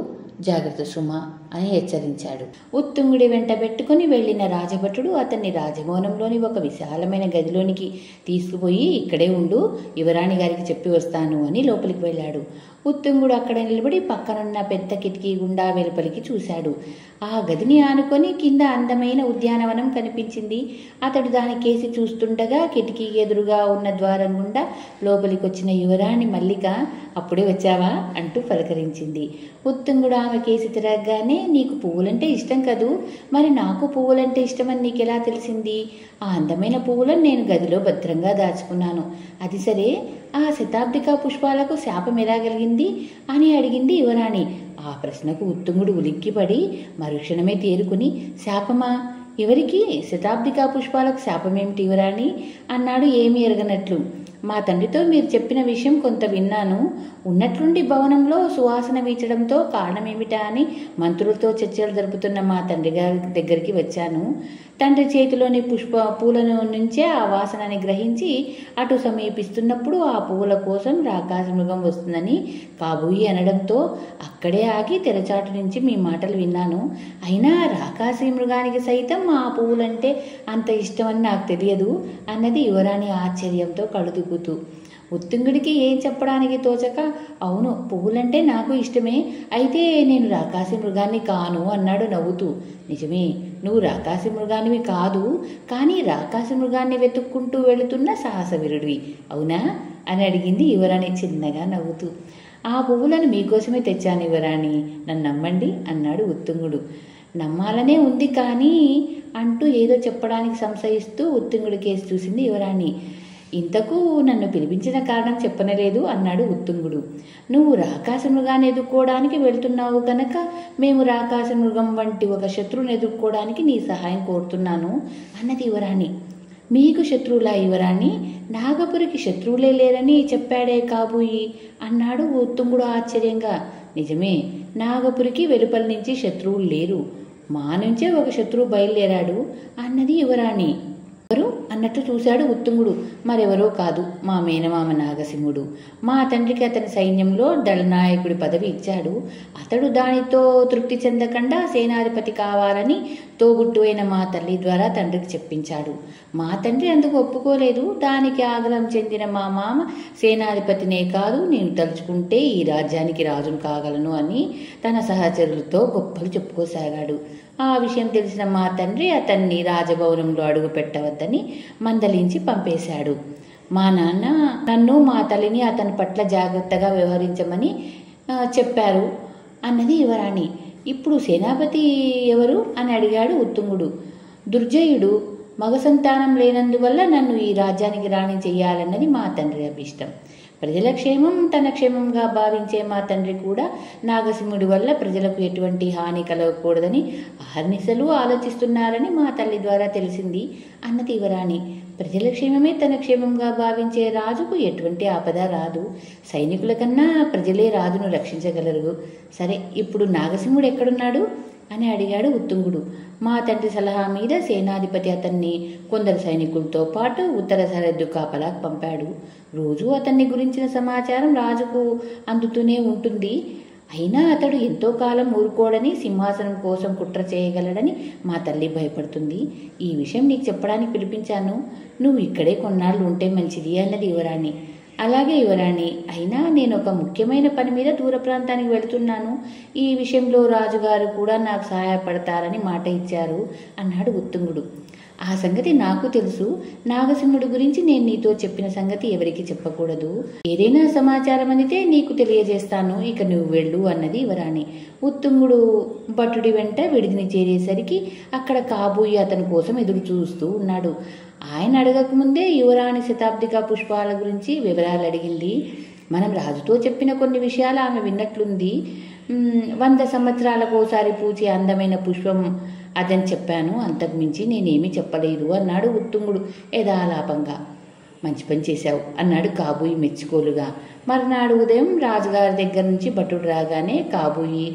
జాగ్రత్త సుమా అని హెచ్చరించాడు. ఉత్తుంగుడి వెంట పెట్టుకుని వెళ్ళిన రాజభటుడు అతన్ని రాజభవనంలోని ఒక విశాలమైన గదిలోనికి తీసుకుపోయి, ఇక్కడే ఉండు, యువరాణి గారికి చెప్పి వస్తాను అని లోపలికి వెళ్ళాడు. ఉత్తుంగుడు అక్కడ నిలబడి పక్కనున్న పెద్ద కిటికీ గుండా వెలుపలికి చూశాడు. ఆ గదిని ఆనుకొని కింద అందమైన ఉద్యానవనం కనిపించింది. అతడు దాని కేసి చూస్తుండగా కిటికీ ఎదురుగా ఉన్న ద్వారం గుండా లోపలికి వచ్చిన యువరాణి మల్లిక, అప్పుడే వచ్చావా అంటూ పలకరించింది. ఉత్తుంగుడు ఆమె కేసి తిరగగానే, నీకు పువ్వులంటే ఇష్టం కదూ, మరి నాకు పువ్వులంటే ఇష్టమని నీకెలా తెలిసింది? ఆ అందమైన పువ్వులను నేను గదిలో భద్రంగా దాచుకున్నాను. అది సరే, ఆ శతాబ్దిక పుష్పాలకు శాపం ఎలా కలిగింది అని అడిగింది యువరాణి. ఆ ప్రశ్నకు ఉత్తుంగుడు ఉలిక్కిపడి మరుక్షణమే తేరుకుని, శాపమా? ఎవరికి? శతాబ్దిక పుష్పాలకు శాపమేమిటి యువరాణి అన్నాడు ఏమీ ఎరగనట్లు. మా తండ్రితో మీరు చెప్పిన విషయం కొంత విన్నాను. ఉన్నట్లుండి భవనంలో సువాసన వీచడంతో కారణమేమిటా అని మంత్రులతో చర్చలు జరుపుతున్న మా తండ్రి గారి దగ్గరికి వచ్చాను. తండ్రి చేతిలోని పూలను నుంచే ఆ వాసనని గ్రహించి అటు సమీపిస్తున్నప్పుడు ఆ పువ్వుల కోసం రాకాసి మృగం వస్తుందని కాబోయి అనడంతో అక్కడే ఆగి తెరచాటు నుంచి మీ మాటలు విన్నాను. అయినా రాకాసి మృగానికి సైతం ఆ పువ్వులంటే అంత ఇష్టమని నాకు తెలియదు అన్నది యువరాణి ఆశ్చర్యంతో కడుదుకుతూ. ఉత్తుంగుడికి ఏం చెప్పడానికి తోచక, అవును, పువ్వులంటే నాకు ఇష్టమే, అయితే నేను రాకాసి మృగాన్ని కాను అన్నాడు నవ్వుతూ. నిజమే, నువ్వు రాకాసి మృగానివి కాదు, కానీ రాకాసి మృగాన్ని వెతుక్కుంటూ వెళుతున్న సాహసవీరుడివి, అవునా అని అడిగింది యువరాణి చిన్నగా నవ్వుతూ. ఆ పువ్వులను మీకోసమే తెచ్చాను యువరాణి, నన్ను నమ్మండి అన్నాడు ఉత్తుంగుడు. నమ్మాలనే ఉంది కానీ అంటూ ఏదో చెప్పడానికి సంశయిస్తూ ఉత్తుంగుడి కేసు చూసింది యువరాణి. ఇంతకు నన్ను పిలిపించిన కారణం చెప్పనలేదు అన్నాడు ఉత్తుంగుడు. నువ్వు రాకాసి మృగాన్ని ఎదుర్కోవడానికి వెళ్తున్నావు కనుక మేము రాకాసి మృగం వంటి ఒక శత్రువుని ఎదుర్కోవడానికి నీ సహాయం కోరుతున్నాను అన్నది యువరాణి. మీకు శత్రువులా యువరాణి? నాగపురికి శత్రువులే లేరని చెప్పాడే కాబోయి అన్నాడు ఉత్తుంగుడు ఆశ్చర్యంగా. నిజమే, నాగపురికి వెలుపల నుంచి శత్రువులు లేరు, మా నుంచే ఒక శత్రువు బయలుదేరాడు అన్నది యువరాణి. ఎవరు అన్నట్టు చూశాడు ఉత్తుంగుడు. మరెవరో కాదు, మా మేనమామ నాగసింహుడు. మా తండ్రికి అతని సైన్యంలో దళనాయకుడి పదవి ఇచ్చాడు. అతడు దానితో తృప్తి చెందకుండా సేనాధిపతి కావాలని తోబుట్టువైన మా తల్లి ద్వారా తండ్రికి చెప్పించాడు. మా తండ్రి అందుకు ఒప్పుకోలేదు. దానికి ఆగ్రహం చెందిన మా మామ సేనాధిపతినే కాదు, నేను తలుచుకుంటే ఈ రాజ్యానికి రాజును కాగలను అని తన సహచరులతో గొప్పలు చెప్పుకోసాగాడు. ఆ విషయం తెలిసిన మా తండ్రి అతన్ని రాజభవనంలో అడుగు పెట్టవద్దని మందలించి పంపేశాడు. మా నాన్న నన్ను మా తల్లిని అతని పట్ల జాగ్రత్తగా వ్యవహరించమని చెప్పారు అన్నది యువరాణి. ఇప్పుడు సేనాపతి ఎవరు అని అడిగాడు ఉత్తుంగుడు. దుర్జయుడు, మగ సంతానం లేనందువల్ల నన్ను ఈ రాజ్యానికి రాణి చెయ్యాలన్నది మా తండ్రి అభిష్టం. ప్రజల క్షేమం తన క్షేమంగా భావించే మా తండ్రి కూడా నాగసింహుడి వల్ల ప్రజలకు ఎటువంటి హాని కలగకూడదని అహర్నిశలు ఆలోచిస్తున్నారని మా తల్లి ద్వారా తెలిసింది అన్నది యువరాణి. ప్రజల క్షేమమే తన క్షేమంగా భావించే రాజుకు ఎటువంటి ఆపద రాదు. సైనికుల కన్నా ప్రజలే రాజును రక్షించగలరు. సరే, ఇప్పుడు నాగసింహుడు ఎక్కడున్నాడు అని అడిగాడు ఉత్తుంగుడు. మా తండ్రి సలహా మీద సేనాధిపతి అతన్ని కొందరు సైనికులతో పాటు ఉత్తర సరిహద్దు కాపలాకు పంపాడు. రోజు అతన్ని గురించిన సమాచారం రాజుకు అందుతూనే ఉంటుంది. అయినా అతడు ఎంతో కాలం ఊరుకోడని, సింహాసనం కోసం కుట్ర చేయగలడని మా తల్లి భయపడుతుంది. ఈ విషయం నీకు చెప్పడానికి పిలిపించాను. నువ్వు ఇక్కడే కొన్నాళ్ళు ఉంటే మంచిది అన్నది యువరాణి. అలాగే యువరాణి, అయినా నేను ఒక ముఖ్యమైన పని మీద దూర ప్రాంతానికి వెళుతున్నాను. ఈ విషయంలో రాజుగారు కూడా నాకు సహాయపడతారని మాట ఇచ్చారు అన్నాడు ఉత్తుంగుడు. ఆ సంగతి నాకు తెలుసు. నాగసింహుడి గురించి నేను నీతో చెప్పిన సంగతి ఎవరికి చెప్పకూడదు. ఏదైనా సమాచారం అందితే నీకు తెలియజేస్తాను. ఇక నువ్వు వెళ్ళు అన్నది యువరాణి. ఉత్తుంగుడు భటుడి వెంట విడిదిని చేరేసరికి అక్కడ కాబోయి అతని కోసం ఎదురు చూస్తూ ఉన్నాడు. ఆయన అడగకముందే యువరాణి శతాబ్దిక పుష్పాల గురించి వివరాలు అడిగింది. మనం రాజుతో చెప్పిన కొన్ని విషయాలు ఆమె విన్నట్లుంది. 100 సంవత్సరాలకు ఒకసారి పూచే అందమైన పుష్పం అదని చెప్పాను. అంతకుమించి నేనేమీ చెప్పలేదు అన్నాడు ఉత్తుంగుడు యథాలాపంగా. మంచి పని చేశావు అన్నాడు కాబోయి మెచ్చుకోలుగా. మరునాడు ఉదయం రాజుగారి దగ్గర నుంచి భటుడు రాగానే కాబోయి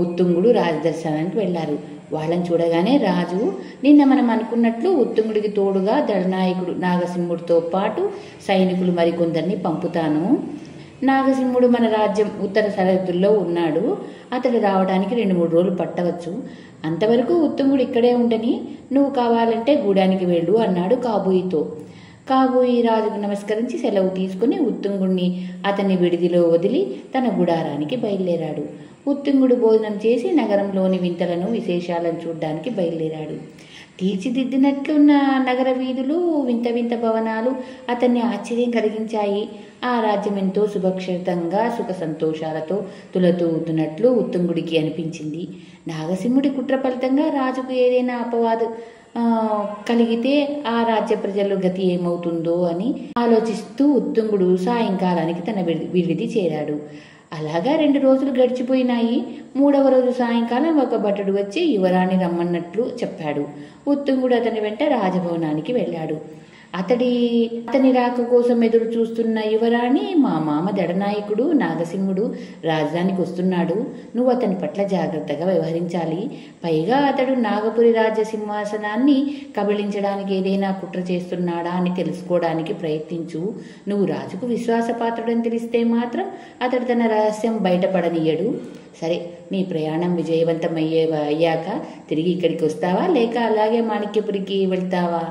ఉత్తుంగుడు రాజదర్శనానికి వెళ్ళారు. వాళ్ళని చూడగానే రాజు, నిన్న మనం అనుకున్నట్లు ఉత్తుంగుడికి తోడుగా దళనాయకుడు నాగసింహుడితో పాటు సైనికులు మరికొందరిని పంపుతాను. నాగసింహుడు మన రాజ్యం ఉత్తర సరిహద్దుల్లో ఉన్నాడు. అతడు రావడానికి 2-3 రోజులు పట్టవచ్చు. అంతవరకు ఉత్తుంగుడు ఇక్కడే ఉండని, నువ్వు కావాలంటే గూడానికి వెళ్ళు అన్నాడు కాబోయితో. కాబోయి రాజుకు నమస్కరించి సెలవు తీసుకుని ఉత్తుంగుడిని అతని విడిదిలో వదిలి తన గుడారానికి బయలుదేరాడు. ఉత్తుంగుడు భోజనం చేసి నగరంలోని వింతలను విశేషాలను చూడ్డానికి బయలుదేరాడు. తీర్చిదిద్దినట్లున్న నగర వీధులు, వింత వింత భవనాలు అతన్ని ఆశ్చర్యం కలిగించాయి. ఆ రాజ్యం ఎంతో సురక్షితంగా సుఖ సంతోషాలతో తులతూగుతున్నట్లు ఉత్తుంగుడికి అనిపించింది. నాగసింహుడి కుట్ర ఫలితంగా రాజుకు ఏదైనా అపవాదు కలిగితే ఆ రాజ్య ప్రజల గతి ఏమవుతుందో అని ఆలోచిస్తూ ఉత్తుంగుడు సాయంకాలానికి తన విడిది చేరాడు. అలాగా 2 రోజులు గడిచిపోయినాయి. 3వ రోజు సాయంకాలం ఒక భటుడు వచ్చి యువరాణి రమ్మన్నట్లు చెప్పాడు. ఉత్తుంగుడు అతని వెంట రాజభవనానికి వెళ్ళాడు. అతని రాక కోసం ఎదురు చూస్తున్న యువరాణి, మా మామ దడనాయకుడు నాగసింహుడు రాజధానికి వస్తున్నాడు. నువ్వు అతని పట్ల జాగ్రత్తగా వ్యవహరించాలి. పైగా అతడు నాగపురి రాజ్య సింహాసనాన్ని కబళించడానికి ఏదైనా కుట్ర చేస్తున్నాడా అని తెలుసుకోవడానికి ప్రయత్నించు. నువ్వు రాజుకు విశ్వాసపాత్రుడని తెలిస్తే మాత్రం అతడు తన రహస్యం బయటపడనీయడు. సరే, నీ ప్రయాణం విజయవంతమయ్యాక తిరిగి ఇక్కడికి వస్తావా, లేక అలాగే మాణిక్యపురికి వెళ్తావా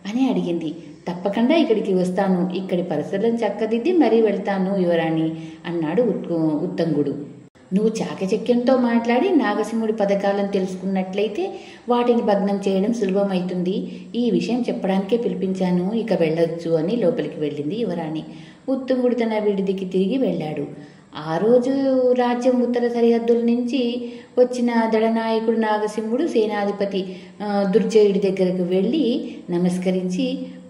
అని అడిగింది. తప్పకుండా ఇక్కడికి వస్తాను. ఇక్కడి పరిస్థితులను చక్కదిద్ది మరీ వెళ్తాను యువరాణి అన్నాడు ఉత్తంగుడు. నువ్వు చాకచక్యంతో మాట్లాడి నాగసింహుడి పథకాలను తెలుసుకున్నట్లయితే వాటిని భగ్నం చేయడం సులభమవుతుంది. ఈ విషయం చెప్పడానికే పిలిపించాను. ఇక వెళ్ళొచ్చు అని లోపలికి వెళ్ళింది యువరాణి. ఉత్తుంగుడు తన విడిదికి తిరిగి వెళ్ళాడు. ఆ రోజు రాజ్యం ఉత్తర సరిహద్దుల నుంచి వచ్చిన దళనాయకుడు నాగసింహుడు సేనాధిపతి దుర్జయుడి దగ్గరకు వెళ్ళి నమస్కరించి,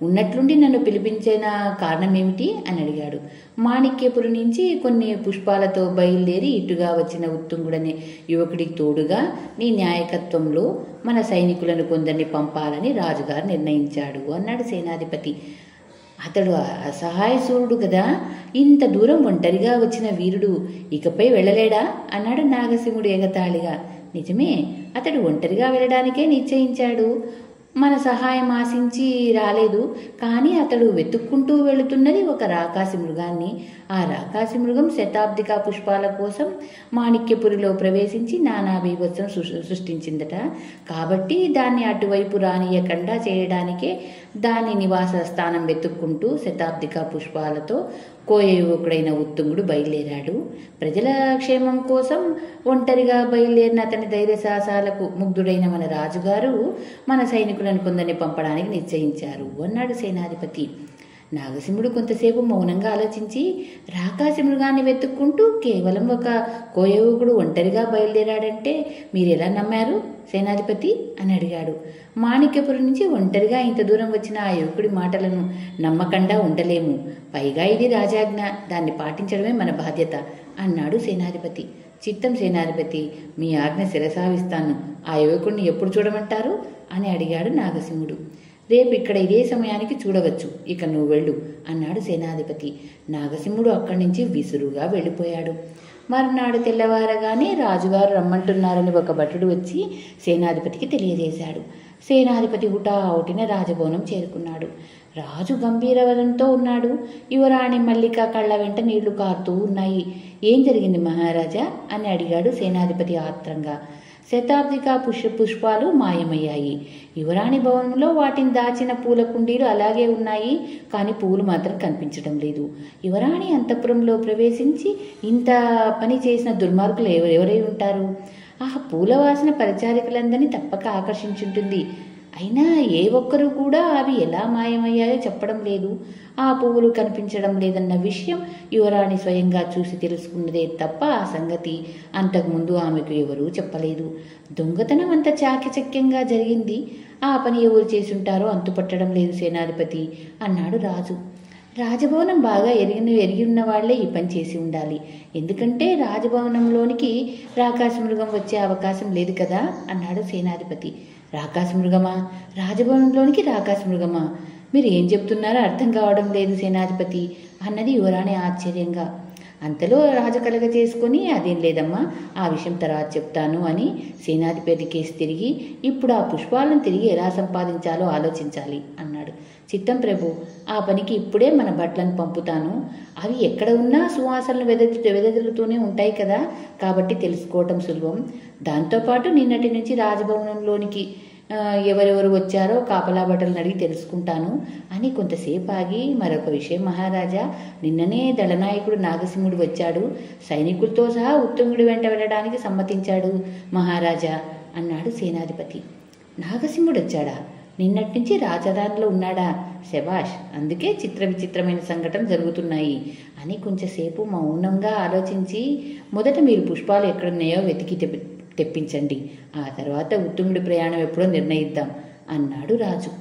ఉన్నట్లుండి నన్ను పిలిపించిన కారణం ఏమిటి అని అడిగాడు. మాణిక్యపురి నుంచి కొన్ని పుష్పాలతో బయలుదేరి ఇటుగా వచ్చిన ఉత్తుంగుడనే యువకుడికి తోడుగా నీ నాయకత్వంలో మన సైనికులను కొందరిని పంపాలని రాజుగారు నిర్ణయించాడు అన్నాడు సేనాధిపతి. అతడు అసహాయసూరుడు కదా, ఇంత దూరం ఒంటరిగా వచ్చిన వీరుడు ఇకపై వెళ్ళలేడా అన్నాడు నాగసింహుడు ఎగతాళిగా. నిజమే, అతడు ఒంటరిగా వెళ్ళడానికే నిశ్చయించాడు. మన సహాయం ఆశించి రాలేదు. కానీ అతడు వెతుక్కుంటూ వెళుతున్నది ఒక రాకాసి మృగాన్ని. ఆ రాకాసి మృగం శతాబ్దిక పుష్పాల కోసం మాణిక్యపురిలో ప్రవేశించి నానా బీభత్సం సృష్టించిందట. కాబట్టి దాన్ని అటువైపు రానియకుండా చేయడానికే దాని నివాస స్థానం వెతుక్కుంటూ శతాబ్దిక పుష్పాలతో కోయ యువకుడైన ఉత్తుంగుడు బయలుదేరాడు. ప్రజల క్షేమం కోసం ఒంటరిగా బయలుదేరిన అతని ధైర్య సాహసాలకు ముగ్ధుడైన మన రాజుగారు మన సైనికులను కొందరిని పంపడానికి నిశ్చయించారు అన్నాడు సేనాధిపతి. నాగసింహుడు కొంతసేపు మౌనంగా ఆలోచించి, రాకాసి మృగాన్ని వెతుక్కుంటూ కేవలం ఒక కోయవుకుడు ఒంటరిగా బయలుదేరాడంటే మీరెలా నమ్మారు సేనాధిపతి అని అడిగాడు. మాణిక్యపురం నుంచి ఒంటరిగా ఇంత దూరం వచ్చిన ఆ యువకుడి మాటలను నమ్మకుండా ఉండలేము. పైగా ఇది రాజాజ్ఞ, దాన్ని పాటించడమే మన బాధ్యత అన్నాడు సేనాధిపతి. చిత్తం సేనాధిపతి, మీ ఆజ్ఞ శిరసావిస్తాను. ఆ యువకుడిని ఎప్పుడు చూడమంటారు అని అడిగాడు నాగసింహుడు. రేపు ఇక్కడ ఇదే సమయానికి చూడవచ్చు. ఇక నువ్వు వెళ్ళు అన్నాడు సేనాధిపతి. నాగసింహుడు అక్కడి నుంచి విసురుగా వెళ్ళిపోయాడు. మరునాడు తెల్లవారగానే రాజుగారు రమ్మంటున్నారని ఒక భటుడు వచ్చి సేనాధిపతికి తెలియజేశాడు. సేనాధిపతి హుటాహుటిన రాజభవనం చేరుకున్నాడు. రాజు గంభీరవదంతో ఉన్నాడు. యువరాణి మల్లిక కళ్ళ వెంట నీళ్లు కారుతూ ఉన్నాయి. ఏం జరిగింది మహారాజా అని అడిగాడు సేనాధిపతి ఆత్రంగా. శతాబ్దిక పుష్పాలు మాయమయ్యాయి. యువరాణి భవనంలో వాటిని దాచిన పూల కుండీలు అలాగే ఉన్నాయి, కానీ పూలు మాత్రం కనిపించడం లేదు. యువరాణి అంతఃపురంలో ప్రవేశించి ఇంత పని చేసిన దుర్మార్గులు ఎవరై ఉంటారు? ఆ పూల వాసన పరిచారికలందరినీ తప్పక ఆకర్షించుంటుంది. అయినా ఏ ఒక్కరూ కూడా అవి ఎలా మాయమయ్యాయో చెప్పడం లేదు. ఆ పువ్వులు కనిపించడం లేదన్న విషయం యువరాణి స్వయంగా చూసి తెలుసుకున్నదే తప్ప ఆ సంగతి అంతకుముందు ఆమెకు ఎవరూ చెప్పలేదు. దొంగతనం అంత చాకచక్యంగా జరిగింది. ఆ పని ఎవరు చేసుంటారో అంతుపట్టడం లేదు సేనాధిపతి అన్నాడు రాజు. రాజభవనం బాగా ఎరిగి ఉన్న వాళ్లే ఈ పని చేసి ఉండాలి. ఎందుకంటే రాజభవనంలోనికి రాకాశ మృగం వచ్చే అవకాశం లేదు కదా అన్నాడు సేనాధిపతి. రాకాశ మృగమా? రాజభవనంలోనికి రాకాశ మృగమా? మీరు ఏం చెప్తున్నారో అర్థం కావడం లేదు సేనాధిపతి అన్నది యువరాణి ఆశ్చర్యంగా. అంతలో రాజు కలగ చేసుకుని అదేం లేదమ్మా, ఆ విషయం తర్వాత చెప్తాను అని సేనాధిపతి కేసు తిరిగి ఇప్పుడు ఆ పుష్పాలను తిరిగి ఎలా సంపాదించాలో ఆలోచించాలి అన్నాడు. చిత్తం ప్రభు, ఆ పనికి ఇప్పుడే మన భట్లను పంపుతాను. అవి ఎక్కడ ఉన్నా సువాసనలు వెదజల్లుతూనే ఉంటాయి కదా, కాబట్టి తెలుసుకోవటం సులభం. దాంతోపాటు నిన్నటి నుంచి రాజభవనంలోనికి ఎవరెవరు వచ్చారో కాపలా భటులను అడిగి తెలుసుకుంటాను అని కొంతసేపు ఆగి, మరొక విషయం మహారాజా, నిన్ననే దళనాయకుడు నాగసింహుడు వచ్చాడు. సైనికులతో సహా ఉత్తుంగుడి వెంట వెళ్ళడానికి సమ్మతించాడు మహారాజా అన్నాడు సేనాధిపతి. నాగసింహుడు వచ్చాడా? నిన్నటి నుంచి రాజధానిలో ఉన్నాడా? శభాష్, అందుకే విచిత్రమైన సంఘటనలు జరుగుతున్నాయి అని కొంచెంసేపు మౌనంగా ఆలోచించి, మొదట మీరు పుష్పాలు ఎక్కడున్నాయో వెతికి తెప్పించండి. ఆ తర్వాత ఉత్తుంగుడి ప్రయాణం ఎప్పుడో నిర్ణయిద్దాం అన్నాడు రాజు.